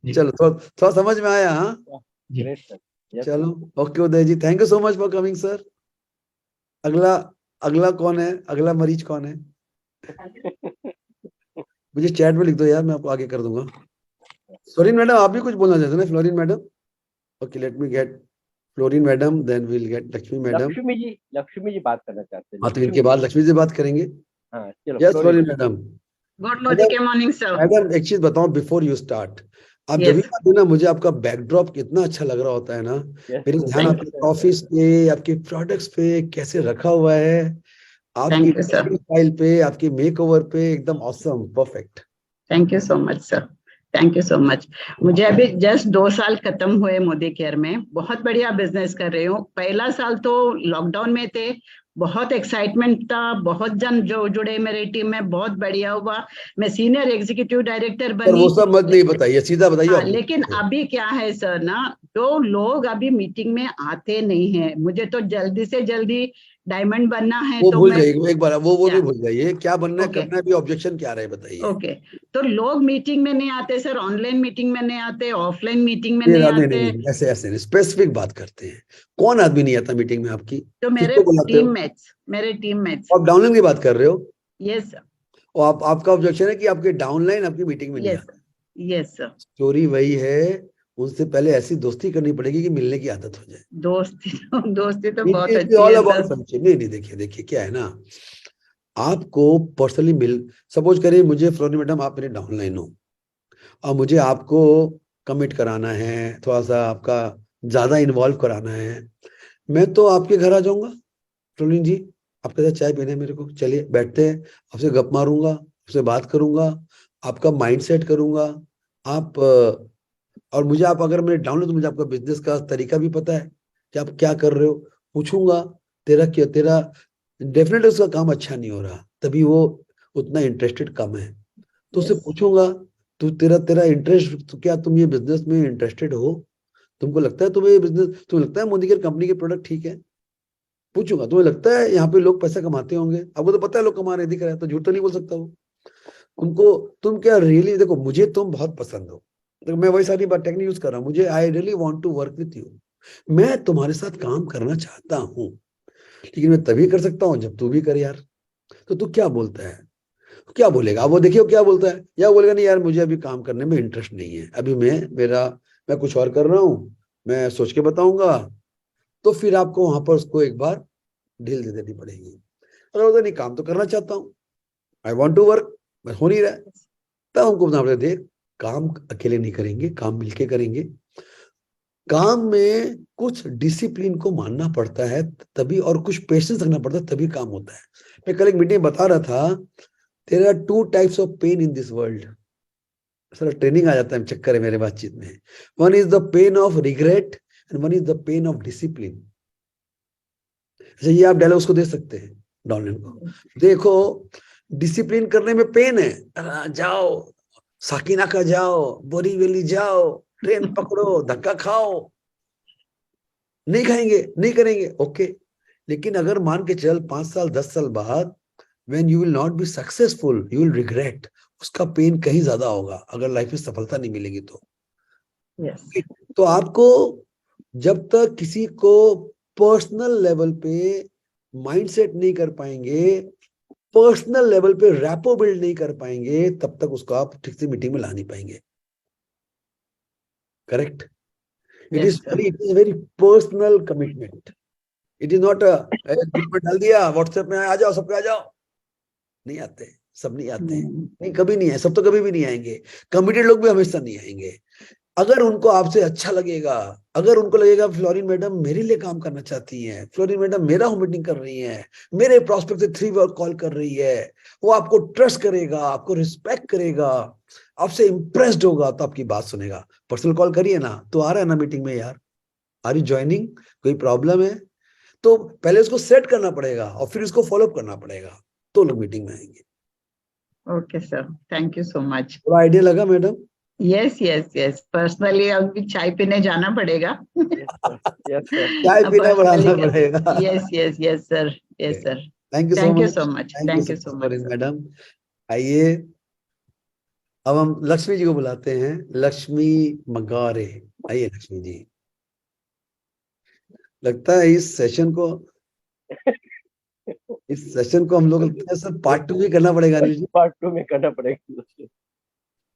जी। चलो थोड़ा थोड़ा समझ में आया? हाँ जी। Great sir. Yes sir. चलो, okay Uday ji, thank you so much for coming sir. अगला, अगला कौन है, अगला मरीज कौन है? मुझे चैट में लिख दो यार, मैं आपको आगे कर दूंगा। फ्लोरिन मैडम, आप भी कुछ बोलना चाहते हैं ना? Florin madam, okay let me get Florin madam, then will get Lakshmi madam. Lakshmi ji बात करना चाहते हैं। हाँ तो इनके बाद लक्ष्मी से बात करेंगे। हाँ चलो yes fluorine. Fluorine madam. Good madam, morning morning sir. Madam एक चीज बताओ बिफोर यू स्टार्ट, आप जब भी यस आते हो ना, मुझे आपका बैकड्रॉप कितना अच्छा लग रहा होता है ना, यस मेरा ध्यान थैंक आपके ऑफिस पे, आपके प्रोडक्ट्स पे कैसे रखा हुआ है, आपकी यू सर। स्टाइल पे, आपके मेकओवर पे, एकदम awesome, perfect. Thank you so much sir. Thank you so much. मुझे अभी जस्ट 2 साल खत्म हुए मोदी केयर में, बहुत बढ़िया बिजनेस कर रही हूँ। पहला साल तो लॉकडाउन में थे, बहुत एक्साइटमेंट था, बहुत जन जो जुड़े मेरी टीम में, बहुत बढ़िया हुआ। मैं सीनियर एग्जीक्यूटिव डायरेक्टर पर बनी। वो सब मत नहीं बताइए, सीधा बताइए हाँ, ऑपरेशन लेकिन पे। अभी क्या है सर ना, जो लोग अभी मीटिंग में आते नहीं हैं, मुझे तो जल्दी से जल्दी डायमंड बनना है वो तो भूल मैं जाइए, एक बार वो भी क्या? भूल जाइए, क्या बनना है ओके। करना है, अभी ऑब्जेक्शन क्या रहे बताइए। ओके, तो लोग मीटिंग में नहीं आते सर, ऑनलाइन मीटिंग में नहीं आते, ऑफलाइन मीटिंग में नहीं नहीं नहीं आते, नहीं, ऐसे ऐसे नहीं, स्पेसिफिक बात करते हैं। कौन आदमी नहीं आता मीटिंग में आपकी? तो मेरे किसको बुलाते हो? Team mates. आप डाउनलाइन की बात कर रहे हो, यस सर, और आपका ऑब्जेक्शन है कि आपके डाउनलाइन आपकी मीटिंग में नहीं यस आता। Yes sir. स्टोरी वही है, उनसे पहले ऐसी दोस्ती करनी पड़ेगी कि मिलने की आदत हो जाए। दोस्ती तो इट बहुत इज अच्छी ऑल है अबाउट सर। फ्रेंडशिप। नहीं नहीं, देखिए देखिए क्या है ना, आपको पर्सनली मिल, सपोज करिए मुझे फ्लोरी मैडम आप मेरे डाउनलाइन हो और मुझे आपको कमिट कराना है, थोड़ा सा आपका ज्यादा इन्वॉल्व कराना है, मैं तो आपके घर आ जाऊंगा। फ्लोरिन जी, आपके साथ चाय पीने मेरे को, चलिए बैठते हैं, आपसे गप मारूंगा, आपसे बात करूंगा, आपका माइंड सेट करूंगा। आप और मुझे आप अगर मेरे डाउन तो मुझे आपका बिजनेस का तरीका भी पता है कि आप क्या कर रहे हो, पूछूंगा तेरा क्या, तेरा डेफिनेटली उसका काम अच्छा नहीं हो रहा, तभी वो उतना इंटरेस्टेड कम है, तो उससे Yes. पूछूंगा तू तेरा तेरा इंटरेस्ट, तो क्या तुम ये बिजनेस में इंटरेस्टेड हो? तुमको लगता है तुम्हें ये बिजनेस, तुम्हें लगता है मोदी केयर कंपनी के प्रोडक्ट ठीक है? पूछूंगा, तुम्हें लगता है यहाँ पे लोग पैसा कमाते होंगे? आपको तो पता है लोग कमा रहे, दिख रहा है, तो झूठ तो नहीं बोल सकता वो। उनको तुम क्या रियली, देखो मुझे तुम बहुत पसंद हो, देखो मैं वही सारी बात टेक्निक यूज कर रहा हूँ, मुझे I really want to work with you, मैं तुम्हारे साथ काम करना चाहता हूँ, लेकिन मैं तभी कर सकता हूँ जब तू भी कर यार। तो तू क्या बोलता है, क्या बोलेगा? अब वो देखिए वो क्या बोलता है, या बोलेगा नहीं यार मुझे अभी काम करने में इंटरेस्ट नहीं है, अभी मैं कुछ और कर रहा हूँ, मैं सोच के बताऊंगा। तो फिर आपको वहां पर उसको एक बार ढील दे देनी पड़ेगी। अगर बोलता नहीं काम तो करना चाहता हूँ, आई वॉन्ट टू वर्क, मैं हो नहीं रहा है, तब हमको बताना पड़ेगा देख काम अकेले नहीं करेंगे, काम मिलके करेंगे, काम में कुछ डिसिप्लिन को मानना पड़ता है तभी, और कुछ पेशेंस रखना पड़ता है तभी काम होता है। मैं कल एक मीटिंग बता रहा था, there are 2 types of pain in this world. Sir training आ जाता है चक्कर है मेरे बातचीत में। One is the pain of regret and one is the pain of discipline. अच्छा ये आप डायलॉग उसको दे सकते हैं डाउनलाइन को, देखो डिसिप्लिन करने में पेन है, जाओ साकिना का जाओ, बोरीवली जाओ, ट्रेन पकड़ो, धक्का खाओ, नहीं खाएंगे नहीं करेंगे, ओके। लेकिन अगर मान के चल 5 साल 10 साल बाद when you will not be successful you will regret, उसका पेन कहीं ज्यादा होगा अगर लाइफ में सफलता नहीं मिलेगी तो। Yes. तो आपको जब तक किसी को पर्सनल लेवल पे माइंडसेट नहीं कर पाएंगे, पर्सनल लेवल पे रैपो बिल्ड नहीं कर पाएंगे, तब तक उसको आप ठीक से मीटिंग में ला नहीं पाएंगे। Correct? It Yes, is sir. Very personal commitment. It is not group में डाल दिया व्हाट्सएप में आ जाओ सबके आ जाओ, नहीं आते, सब नहीं आते हैं, नहीं कभी नहीं है, सब तो कभी भी नहीं आएंगे, कमिटेड लोग भी हमेशा नहीं आएंगे। अगर उनको आपसे अच्छा लगेगा, अगर उनको लगेगा फ्लोरिन मैडम मेरे लिए काम करना चाहती हैं, फ्लोरिन मैडम मेरा होम मीटिंग कर रही हैं, मेरे प्रॉस्पेक्ट से 3 बार कॉल कर रही है, वो आपको ट्रस्ट करेगा, आपको रिस्पेक्ट करेगा, आपसे इंप्रेस्ड होगा, तो आपकी बात सुनेगा। पर्सनल कॉल करिए ना, तो आ रहा है ना मीटिंग में यार, आर यू ज्वाइनिंग, कोई प्रॉब्लम है? तो पहले उसको सेट करना पड़ेगा और फिर उसको फॉलो अप करना पड़ेगा, तो लोग मीटिंग में आएंगे। Okay, sir. Thank you so much. तो आइडिया लगा मैडम? Yes. पर्सनली अभी चाय पीने जाना पड़ेगा। Yes, sir. चाय पीना बढ़ाना पड़ेगा। Yes, sir. Yes, sir. Thank you Thank you so much. Thank Thank you you so so much, much sir. Madam. आइए अब हम लक्ष्मी जी को बुलाते हैं, लक्ष्मी मगारे। आइए लक्ष्मी जी। लगता है इस सेशन को हम लोग लगता है सर पार्ट 2 भी करना पड़ेगा अनिल जी। पार्ट 2 में करना पड़ेगा।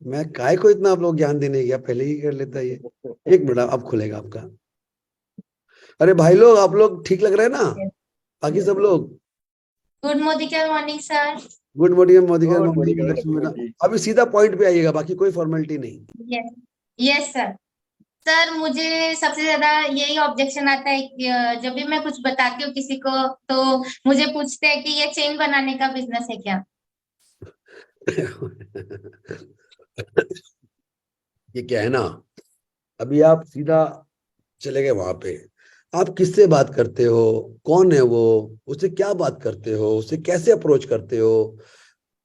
मैं काय को इतना आप लोग ज्ञान देने गया, पहले ही कर लेता ये। एक मिनट अब खुलेगा आपका। अरे भाई लोग आप लोग ठीक लग रहे हैं ना? बाकी सब लोग good Modi care morning sir. Good morning Modi का Good morning, Lakshmi Lakshmi madam. जी। अभी सीधा पॉइंट पे आइएगा, बाकी कोई फॉर्मेलिटी नहीं। Yes yes sir. सर मुझे सबसे ज्यादा यही ऑब्जेक्शन आता है कि जब भी मैं कुछ बताती हूँ किसी को तो मुझे पूछते हैं कि ये चेन बनाने का बिजनेस है क्या। ये क्या है ना, अभी आप सीधा चले गए वहां पे, आप किससे बात करते हो, कौन है वो, उससे क्या बात करते हो, उससे कैसे अप्रोच करते हो।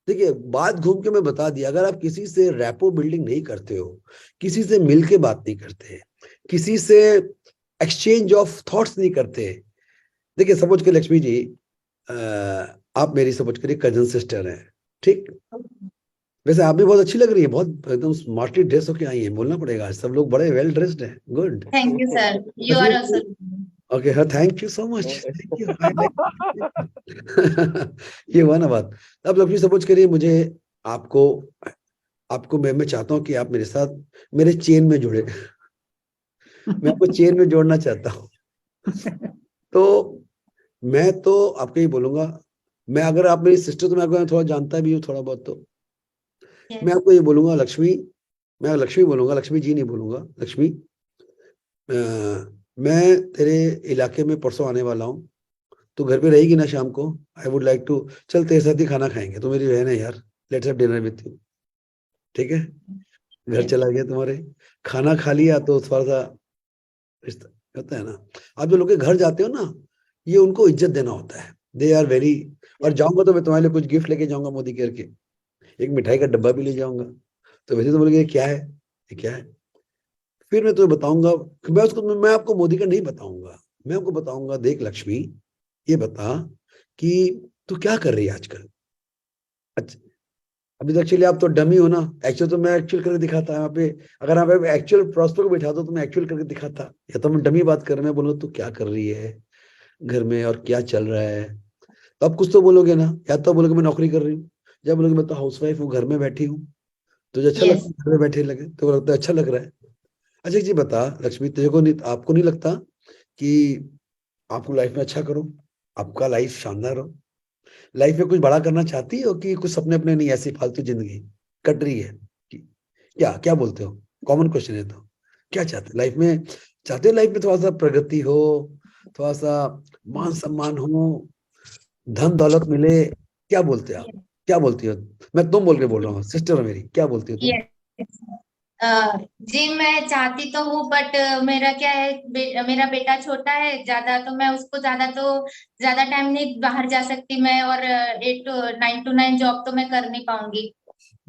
देखिए बात घूम के मैं बता दिया, अगर आप किसी से रैपो बिल्डिंग नहीं करते हो, किसी से मिलके बात नहीं करते, किसी से एक्सचेंज ऑफ थॉट्स नहीं करते। देखिए सपोज के लक्ष्मी जी आप मेरी समझ करिए कजन सिस्टर हैं, ठीक। वैसे आप भी बहुत अच्छी लग रही है, बहुत एकदम स्मार्टली ड्रेस होके आई है, बोलना पड़ेगा, आज सब लोग बड़े वेल ड्रेस्ड हैं, good. Thank you sir, you are also. Okay, हाँ, thank you so much, thank you, I like ये हुआ ना बात। अब लक्ष्मी सपोज करिए मुझे आपको मैं चाहता हूँ कि आप मेरे साथ मेरे चेन में जुड़े मैं आपको चेन में जोड़ना चाहता हूँ तो मैं तो आपको ही बोलूंगा, मैं अगर आप मेरी सिस्टर तो मैं आपको थोड़ा जानता भी हूँ थोड़ा बहुत, तो मैं आपको ये बोलूंगा लक्ष्मी, मैं लक्ष्मी बोलूंगा, लक्ष्मी जी नहीं बोलूंगा, लक्ष्मी, मैं तेरे इलाके में परसों आने वाला हूँ, तो घर पे रहेगी ना शाम को? आई वुड लाइक टू, चल तेरे साथ ही खाना खाएंगे, तो मेरी बहन है यार, let's have dinner with you, ठीक है? घर चला गया तुम्हारे, खाना खा लिया तो थोड़ा सा रिश्ता होता है ना। आप जो लोग के घर जाते हो ना, ये उनको इज्जत देना होता है, दे आर वेरी। और जाऊंगा तो मैं तुम्हारे लिए कुछ गिफ्ट लेके जाऊंगा मोदी केयर के, एक मिठाई का डब्बा भी ले जाऊंगा, तो वैसे तो बोलेंगे ये क्या है, ये क्या है? फिर मैं तुम्हें बताऊंगा, मैं आपको मोदी का नहीं बताऊंगा, मैं आपको बताऊंगा, देख लक्ष्मी, ये बता कि तू क्या कर रही है आजकल। अच्छा, अभी तो एक्चुअली आप तो डमी हो ना, एक्चुअल तो मैं एक्चुअल करके दिखाता है वहाँ पे, अगर आप एक्चुअल प्रॉस्पेक्ट को बिठा दो तो मैं एक्चुअल करके दिखाता, या तो मैं डमी बात कर रहा, मैं बोलूँ तू क्या कर रही है घर में और क्या चल रहा है, तो आप कुछ तो बोलोगे ना, या तो बोलोगे मैं नौकरी कर रही हूँ, जब बोलोगे मैं तो हाउसवाइफ हूँ, घर में बैठी हूँ, तुझे अच्छा लगता है घर में बैठे लगे तो लगता है अच्छा लग रहा है। अच्छा एक चीज बता लक्ष्मी, तेरे को नहीं, आपको नहीं लगता कि आपको लाइफ में अच्छा करो, आपका लाइफ शानदार हो, लाइफ में कुछ बड़ा करना चाहती हो कि कुछ सपने अपने नहीं, ऐसी फालतू जिंदगी कट रही है क्या क्या बोलते हो? कॉमन क्वेश्चन है, तो क्या चाहते हो लाइफ में? चाहते हो लाइफ में थोड़ा सा प्रगति हो, थोड़ा सा मान सम्मान हो, धन दौलत मिले, क्या बोलते हो आप? क्या बोलती हो? मैं तुम बोल के बोल रहा हूँ, सिस्टर हो मेरी, क्या बोलती हो तुम? जी मैं चाहती तो हूँ, बट मेरा क्या है, मेरा बेटा छोटा है ज्यादा, तो मैं उसको ज्यादा टाइम नहीं बाहर जा सकती मैं, और 9 to 9 जॉब तो मैं कर नहीं पाऊंगी,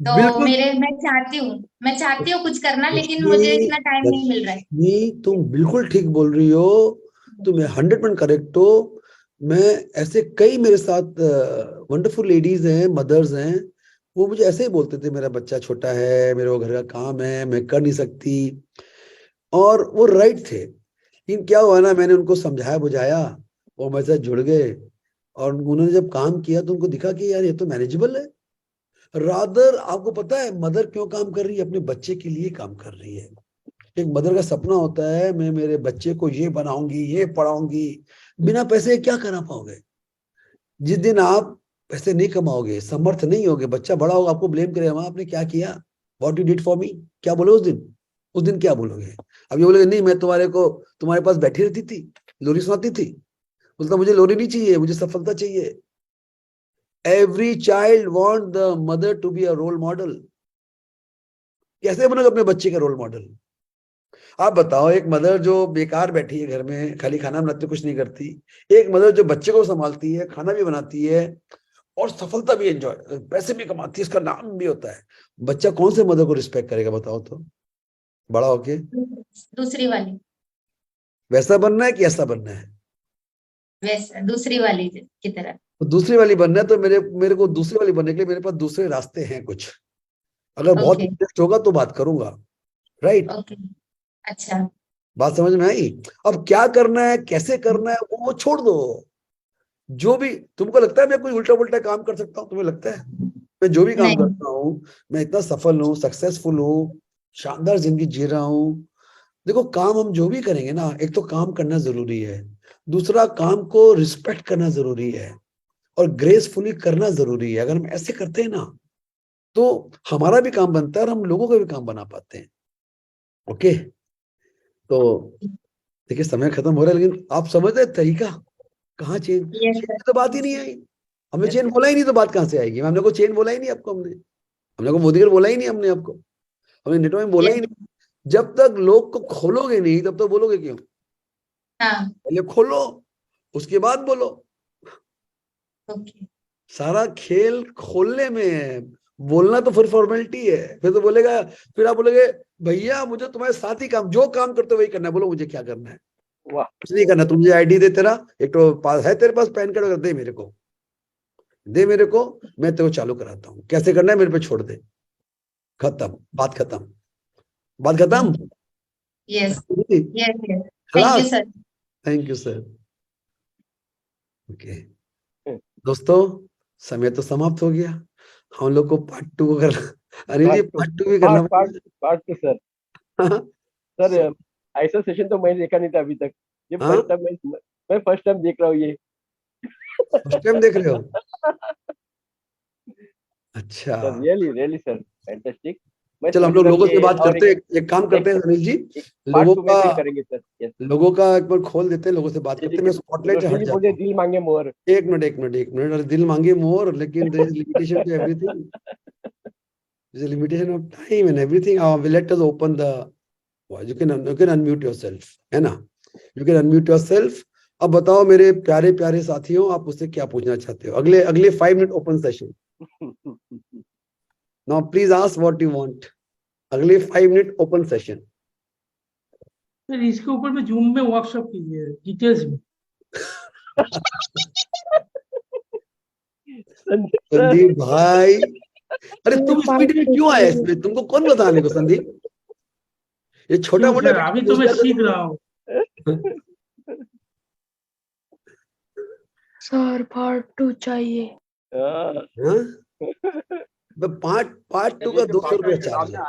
तो बिल्कुल, मैं चाहती हूँ कुछ करना, लेकिन मुझे लक्ष्मी, इतना टाइम नहीं मिल रहा है। लक्ष्मी तुम बिल्कुल ठीक बोल रही हो, तुम 100% करेक्ट हो। मैं ऐसे कई मेरे साथ वंडरफुल लेडीज हैं, मदर्स हैं, वो मुझे ऐसे ही बोलते थे मेरा बच्चा छोटा है, मेरे को घर का काम है, मैं कर नहीं सकती, और वो राइट थे। लेकिन क्या हुआ ना, मैंने उनको समझाया बुझाया, वो मेरे साथ जुड़ गए, और उन्होंने जब काम किया तो उनको दिखा कि यार ये तो मैनेजेबल है। रादर आपको पता है मदर क्यों काम कर रही है? अपने बच्चे के लिए काम कर रही है। एक मदर का सपना होता है मैं मेरे बच्चे को ये बनाऊंगी, ये पढ़ाऊंगी, बिना पैसे क्या करा पाओगे? जिस दिन आप पैसे नहीं कमाओगे, समर्थ नहीं होगे, बच्चा बड़ा होगा आपको ब्लेम करेगा, माँ आपने क्या किया, what you did for me, क्या बोलो उस दिन? उस दिन क्या बोलोगे? अब ये बोलोगे नहीं मैं तुम्हारे पास बैठी रहती थी, लोरी सुनाती थी, बोलता मुझे लोरी नहीं चाहिए, मुझे सफलता चाहिए। Every child want the mother to be a role model. कैसे बनोगे अपने बच्चे का रोल मॉडल? आप बताओ, एक मदर जो बेकार बैठी है घर में, खाली खाना बनाती, कुछ नहीं करती, एक मदर जो बच्चे को संभालती है, खाना भी बनाती है, और सफलता भी एंजॉय, पैसे भी कमाती है, इसका नाम भी होता है, बच्चा कौन से मदर को रिस्पेक्ट करेगा बताओ तो, बड़ा होके? दूसरी वाली, वैसा बनना है कि ऐसा बनना है? वैसे दूसरी वाली की तरह। तो दूसरी वाली बनना है, तो मेरे को दूसरी वाली बनने के लिए मेरे पास दूसरे रास्ते हैं कुछ, अगर बहुत ओके, इंटरेस्ट होगा तो बात करूंगा, राइट? ओके, अच्छा, बात समझ में आई? अब क्या करना है, कैसे करना है, वो छोड़ दो। जो भी तुमको लगता है मैं कोई उल्टा पुल्टा काम कर सकता हूँ, तुम्हें लगता है मैं जो भी काम नहीं, करता हूँ मैं इतना सफल हूँ, सक्सेसफुल हूँ, शानदार जिंदगी जी रहा हूँ? देखो, काम हम जो भी करेंगे ना, एक तो काम करना जरूरी है, दूसरा काम को रिस्पेक्ट करना जरूरी है, और ग्रेसफुली करना जरूरी है। अगर हम ऐसे करते हैं ना, तो हमारा भी काम बनता है और हम लोगों का भी काम बना पाते हैं। ओके, तो देखिए समय खत्म हो रहा है, लेकिन आप समझ रहे तरीका, कहाँ चेन, यस चेन सर, की तो बात ही नहीं आई। हमने चेन बोला ही नहीं तो बात कहाँ से आएगी? हमने को चेन बोला ही नहीं आपको, हमने को मोदी बोला ही नहीं, हमने आपको, हमने नेटवर्क में बोला ही यस, नहीं। जब तक लोग को खोलोगे नहीं तब तक बोलोगे क्यों? हाँ, पहले खोलो, उसके बाद बोलो। ओके, सारा खेल खोलने में है, बोलना तो फिर फॉर्मेलिटी है, फिर तो बोलेगा, फिर आप बोलोगे भैया मुझे तुम्हारे साथ ही काम, जो काम करते हो वही करना है, बोलो मुझे क्या करना है? वाह, कुछ नहीं करना, तुम मुझे आईडी दे, तेरा एक तो पास है तेरे पास पैन कार्ड, दे मेरे को, दे मेरे को, मैं तेरे को चालू कराता हूँ, कैसे करना है मेरे पे छोड़ दे, खत्म, बात खत्म, बात खत्म। Yes yes yes, thank you खलास। Sir. Thank you sir. Okay दोस्तों, समय तो समाप्त हो गया, हम लोग को पार्ट 2 अगर अनिल जी पार्ट 2 भी करना पार्ट टू सर। सर ऐसा सेशन तो मैंने देखा नहीं था अभी तक, ये हाँ? फर्स्ट टाइम मैं फर्स्ट टाइम देख रहा हूँ ये। फर्स्ट टाइम देख रहे हो? अच्छा sir really really sir fantastic. चलो हम लोग लोगों से बात करते हैं, एक काम करते हैं अनिल जी, लोगों पार्ट 2 में का फिर करेंगे सर। यस लोगों का एक बार खोल देते हैं, लोगों से बात करते हैं, मैं स्पॉटलाइट हट जाता हूँ। दिल मांगे मोर। एक मिनट, अरे दिल मांगे मोर, लेकिन there is limitation to everything, there is limitation of time and everything. Let us open the, you can unmute yourself, है ना, यू कैन अनम्यूट योरसेल्फ। अब बताओ मेरे प्यारे प्यारे साथियों, आप मुझसे क्या पूछना चाहते हो? अगले 5 minute open session. Now please ask what you want. अगले 5 मिनट ओपन सेशन। फिर इसके ऊपर में जूम में वर्कशॉप कीजिए डिटेल्स में। संदीप भाई, अरे तुम इस मीटिंग में क्यों आए? इसमें तुमको कौन बताने को संदीप? ये छोटा मोटा अभी तो मैं सीख रहा हूँ सर। पार्ट 2 चाहिए। पार्ट 2 का 200 रुपया चार्ज है,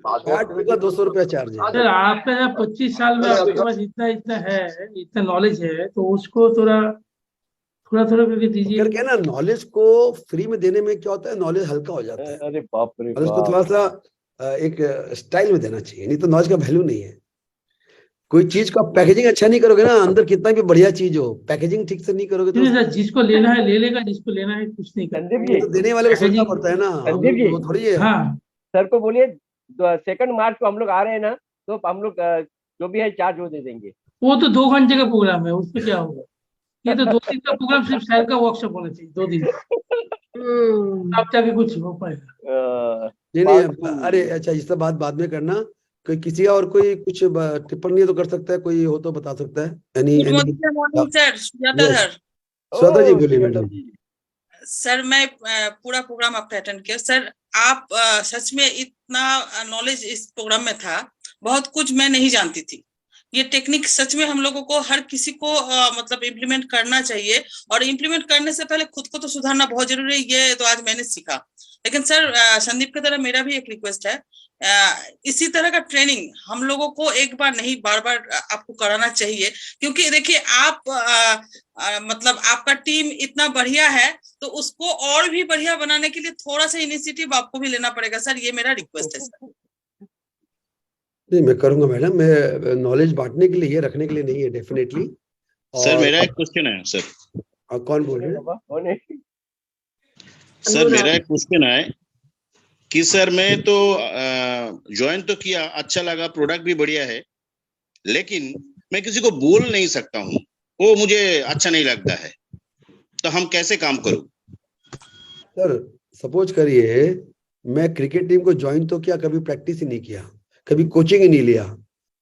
पार्ट 2 का 200 रुपया चार्ज है। सर आपका जब 25 साल में आपके पास इतना है, इतना नॉलेज है, तो उसको थोड़ा करके दीजिए। करके ना, नॉलेज को फ्री में देने में क्या होता है, नॉलेज हल्का हो जाता है। अरे बाप रे और उसको थोड़ा सा एक स्टाइल में देना चाहिए, नहीं तो नॉलेज का वैल्यू नहीं है। कोई चीज का पैकेजिंग अच्छा नहीं करोगे ना, अंदर कितना भी बढ़िया चीज हो, पैकेजिंग ठीक से नहीं करोगे तो सर जिसको लेना है ले लेगा, जिसको लेना है कुछ नहीं करना। संदीप जी, तो देने वाले को सोचना पड़ता है ना, संदीप जी, वो थोड़ी है। हाँ सर को बोलिए 2 मार्च को हम लोग आ रहे हैं ना, तो हम लोग जो भी है चार्ज वो दे देंगे। वो तो 2 घंटे का प्रोग्राम है, उसमें क्या होगा? ये तो 2 दिन का प्रोग्राम, सिर्फ सैर का वर्कशॉप होना चाहिए 2 दिन, आप जाके कुछ हो पाएगा। नहीं, अरे अच्छा, ये सब बात बाद में करना। कोई किसी और कोई कुछ टिप्पणी तो कर सकता है, कोई हो तो बता सकता है। Sir Sujata sir. श्वेता जी बोलिए मैडम। सर मैं पूरा प्रोग्राम आपका अटेंड किया सर। आप सच में इतना नॉलेज इस प्रोग्राम में था, बहुत कुछ मैं नहीं जानती थी। ये टेक्निक सच में हम लोगों को, हर किसी को मतलब इम्प्लीमेंट करना चाहिए, और इम्प्लीमेंट करने से पहले खुद को तो सुधारना बहुत जरूरी है। ये तो आज मैंने सीखा। लेकिन सर संदीप की तरह मेरा भी एक रिक्वेस्ट है, इसी तरह का ट्रेनिंग हम लोगों को एक बार नहीं बार बार आपको कराना चाहिए, क्योंकि देखिए आप मतलब आपका टीम इतना बढ़िया है, तो उसको और भी बढ़िया बनाने के लिए थोड़ा सा इनिशिएटिव आपको भी लेना पड़ेगा सर। ये मेरा रिक्वेस्ट है सर। नहीं, मैं करूंगा मैडम, मैं नॉलेज बांटने के लिए, ये रखने के लिए नहीं है, डेफिनेटली। सर मेरा एक क्वेश्चन है सर। कौन बोल रहे हैं? सर मेरा एक क्वेश्चन है कि सर मैं तो ज्वाइन तो किया, अच्छा लगा, प्रोडक्ट भी बढ़िया है, लेकिन मैं किसी को बोल नहीं सकता हूँ, वो मुझे अच्छा नहीं लगता है, तो हम कैसे काम करूं? सर सपोज करिए मैं क्रिकेट टीम को ज्वाइन तो किया, कभी प्रैक्टिस ही नहीं किया, कभी कोचिंग ही नहीं लिया,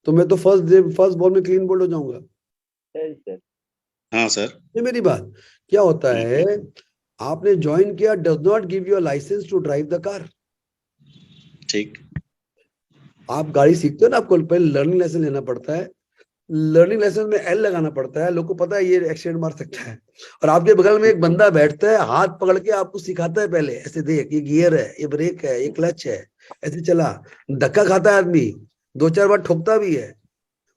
तो मैं तो फर्स्ट बॉल में क्लीन बोल्ड हो जाऊंगा। हाँ सर। ये मेरी बात। क्या होता है, आपने ज्वाइन किया, does not give you a licence to drive the car. ठीक। आप गाड़ी सीखते हो ना, आपको पहले लर्निंग लाइसेंस लेना पड़ता है, लर्निंग लाइसेंस में एल लगाना पड़ता है, लोग को पता है ये एक्सीडेंट मार सकता है, और आपके बगल में एक बंदा बैठता है, हाथ पकड़ के आपको सिखाता है, पहले ऐसे देख, ये गियर है, ये ब्रेक है, ये क्लच है, ऐसे चला। धक्का खाता है आदमी, 2-4 बार ठोकता भी है,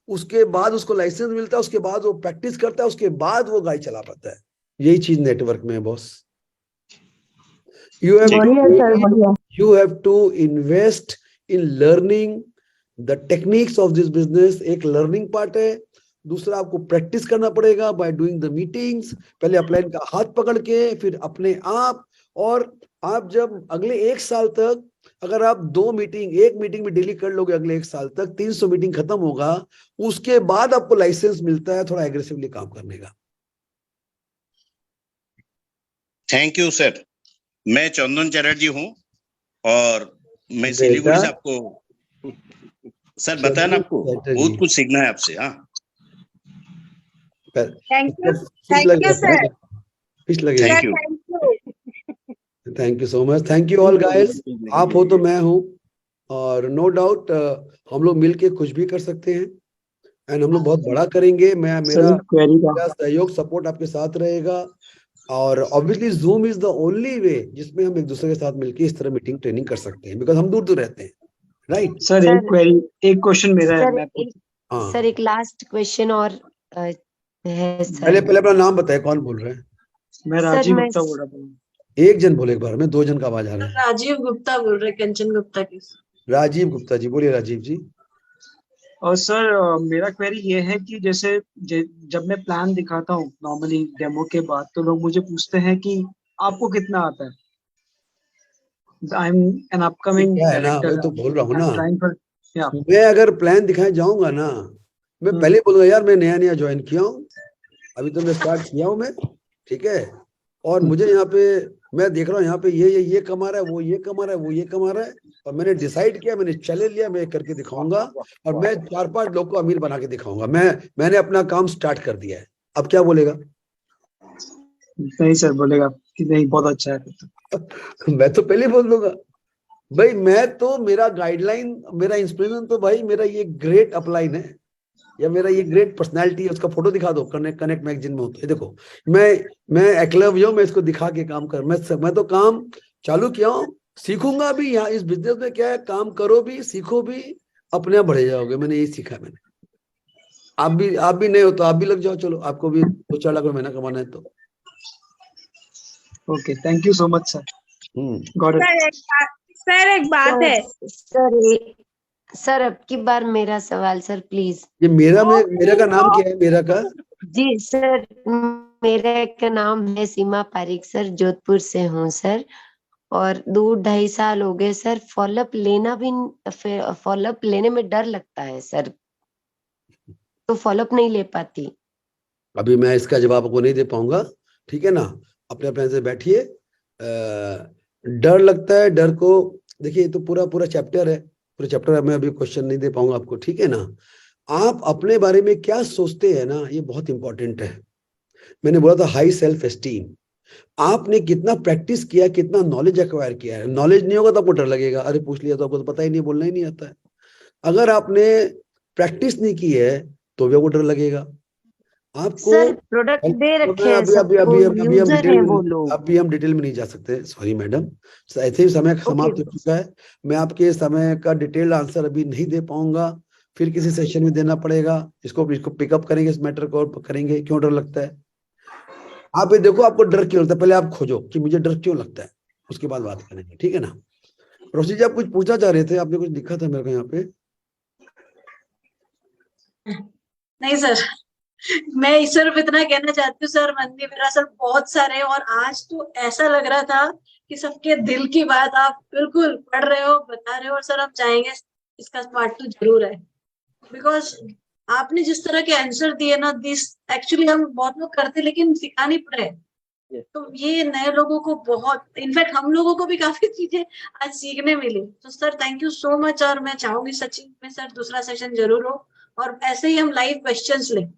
उसके बाद उसको लाइसेंस मिलता है, उसके बाद वो प्रैक्टिस करता है, उसके बाद वो गाड़ी चला पाता है। यही चीज नेटवर्क में है boss. You have to invest in learning the techniques of this business। एक लर्निंग पार्ट है, दूसरा आपको प्रैक्टिस करना पड़ेगा by doing the meetings, पहले अपलाइन का हाथ पकड़ के, फिर अपने आप। और आप जब अगले 1 साल तक, अगर आप 1 मीटिंग में डेली कर लोगे, अगले 1 साल तक 300 मीटिंग खत्म होगा, उसके बाद आपको लाइसेंस मिलता है थोड़ा एग्रेसिवली काम करने का। Thank you sir. मैं चंदन चैटर्जी हूँ, और मैं सिलीगुड़ी से आपको सर बताया ना, आपको बहुत कुछ सीखना है आपसे। हाँ thank you sir. Thank you. Thank you so much, thank you all guys. आप हो तो मैं हूँ, और नो डाउट हम लोग मिलके कुछ भी कर सकते हैं, एंड हम लोग बहुत बड़ा करेंगे। मेरा सहयोग सपोर्ट आपके साथ रहेगा, और obviously zoom is the only way जिसमें हम एक दूसरे के साथ मिलके इस तरह मीटिंग ट्रेनिंग कर सकते हैं, बिकॉज हम दूर दूर रहते हैं, राइट? सर एक क्वेरी, एक क्वेश्चन मेरा है, मैं हाँ, सर एक लास्ट क्वेश्चन और है सर। पहले अपना नाम बताए, कौन बोल रहे हैं? मैं राजीव गुप्ता बोल रहा हूँ। एक जन बोले एक बार में, दो जन का आवाज आ रहा है। राजीव गुप्ता बोल रहे, कंचन गुप्ता की। राजीव गुप्ता जी, बोलिए राजीव जी। और सर मेरा क्वेरी ये है कि जैसे जब मैं प्लान दिखाता हूँ नॉर्मली डेमो के बाद, तो लोग मुझे पूछते हैं कि आपको कितना आता है। आई एम एन अपकमिंग क्या है ना, डायरेक्टर, मैं तो बोल रहा हूँ ना, या मैं अगर प्लान दिखाए जाऊंगा ना, मैं पहले बोलूंगा यार मैं नया नया ज्वाइन किया हूँ, अभी तो मैं स्टार्ट किया हूँ मैं, ठीक है, और मुझे यहाँ पे मैं देख रहा हूँ यहाँ पे ये कमा रहा है, वो ये कमा रहा है, वो ये कमा रहा है, और मैंने डिसाइड किया, मैंने चैलेंज लिया, मैं करके दिखाऊंगा, और मैं 4-5 लोग को अमीर बना के दिखाऊंगा। मैंने अपना काम स्टार्ट कर दिया है। अब क्या बोलेगा? नहीं सर, बोलेगा कि नहीं बहुत अच्छा है। मैं तो पहले बोल दूंगा भाई, मैं तो मेरा गाइडलाइन, मेरा इंस्पिरेशन तो भाई मेरा ये ग्रेट अपलाइन है, या मेरा ये ग्रेट पर्सनालिटी है, उसका फोटो दिखा दो, कनेक्ट मैगजीन में होता है। देखो मैं एकलव्य हूं, मैं इसको दिखा के काम कर, मैं तो काम चालू किया हूं, सीखूंगा भी। यहाँ इस बिजनेस में क्या है, काम करो भी, सीखो भी, अपने आप बढ़े जाओगे। मैंने यही सीखा। मैंने आप भी नहीं हो तो आप भी लग जाओ, चलो आपको भी 2-4 लाख महीना कमाना है तो। Okay, thank you so much sir. Got it. Sir एक बात है सर, अब की बार मेरा सवाल सर प्लीज। ये मेरा का नाम क्या है? मेरा का जी सर, मेरा का नाम है सीमा पारिक सर, जोधपुर से हूँ सर, और 2-2.5 साल हो गए सर। फॉलोअप लेने में डर लगता है सर, तो फॉलोअप नहीं ले पाती। अभी मैं इसका जवाब आपको नहीं दे पाऊंगा, ठीक है ना? अपने अपने से बैठिए। डर लगता है, डर को देखिए, तो पूरा चैप्टर है, पूरा चैप्टर मैं अभी क्वेश्चन नहीं दे पाऊंगा आपको, ठीक है ना? आप अपने बारे में क्या सोचते हैं ना, ये बहुत इंपॉर्टेंट है। मैंने बोला था हाई सेल्फ एस्टीम। आपने कितना प्रैक्टिस किया, कितना नॉलेज एक्वायर किया है। नॉलेज नहीं होगा तो आपको डर लगेगा, अरे पूछ लिया तो आपको तो पता ही नहीं, बोलना ही नहीं आता है। अगर आपने प्रैक्टिस नहीं की है तो भी आपको डर लगेगा। आपको सर प्रोडक्ट दे रखे हैं सबको, यूजर हैं वो लोग। अभी हम डिटेल में नहीं जा सकते, सॉरी मैडम, ऐसे ही समय समाप्त हो चुका है। मैं आपके समय का डिटेल्ड आंसर अभी नहीं दे पाऊंगा, फिर किसी सेशन में देना पड़ेगा। इसको पिकअप करेंगे, इस मैटर को करेंगे। क्यों डर लगता है? आप ये देखो, आपको डर क्यों लगता है, पहले आप खोजो कि मुझे डर क्यों लगता है, उसके बाद बात करेंगे, ठीक है ना? रोशी जी, आप कुछ पूछना चाह रहे थे, आपने कुछ लिखा था मेरे को यहाँ पे। नहीं सर, मैं सिर्फ इतना कहना चाहती हूँ सर, मन में मेरा सर बहुत सारे हैं, और आज तो ऐसा लग रहा था कि सबके दिल की बात आप बिल्कुल पढ़ रहे हो, बता रहे हो, और सर हम चाहेंगे इसका पार्ट 2 जरूर है, बिकॉज आपने जिस तरह के आंसर दिए ना, दिस एक्चुअली हम बहुत लोग करते लेकिन सिखा नहीं पड़े, तो ये नए लोगों को बहुत, इनफैक्ट हम लोगों को भी काफी चीजें आज सीखने मिली। तो sir thank you so much, और मैं चाहूंगी सचिन में सर दूसरा सेशन जरूर हो, और ऐसे ही हम लाइव क्वेश्चंस लें।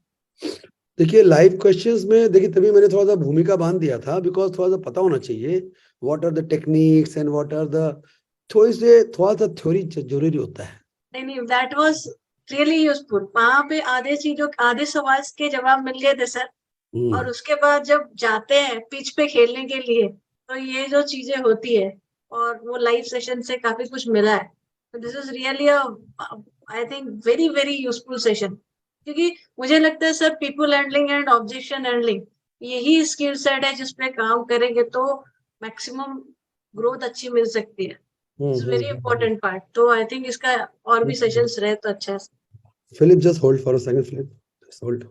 देखिए लाइव क्वेश्चंस में, देखिए तभी मैंने थोड़ा सा भूमिका बांध दिया था, बिकॉज थोड़ा सा पता होना चाहिए what are the techniques and what are the, थोड़ा सा थ्योरी जरूरी होता है। नहीं, दैट वाज रियली यूजफुल। वहां पे आधे सवाल के जवाब मिल गए थे सर, और उसके बाद जब जाते हैं पिच पे खेलने के लिए, तो ये जो चीजें होती है, और वो लाइव सेशन से काफी कुछ मिला है। तो this is really I think very very useful session, क्योंकि मुझे लगता है sir people handling and objection handling यही स्किल सेट है जिसपे काम करेंगे तो मैक्सिमम ग्रोथ अच्छी मिल सकती है। It's very important part. तो आई थिंक इसका और भी सेशंस रहे तो अच्छा है। Philip just hold for a second, Philip just hold.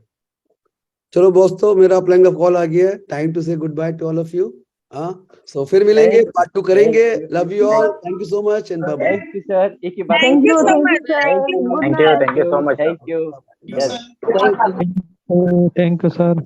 चलो दोस्तों, मेरा अपलाइन का कॉल आ गया है, time to say good bye to all of you. So फिर मिलेंगे, पार्ट 2 करेंगे। Love you all, thank you so much and bye bye. Thank you sir, एक ही बात। Thank you so much sir, thank you so much. Thank you. Thank you sir.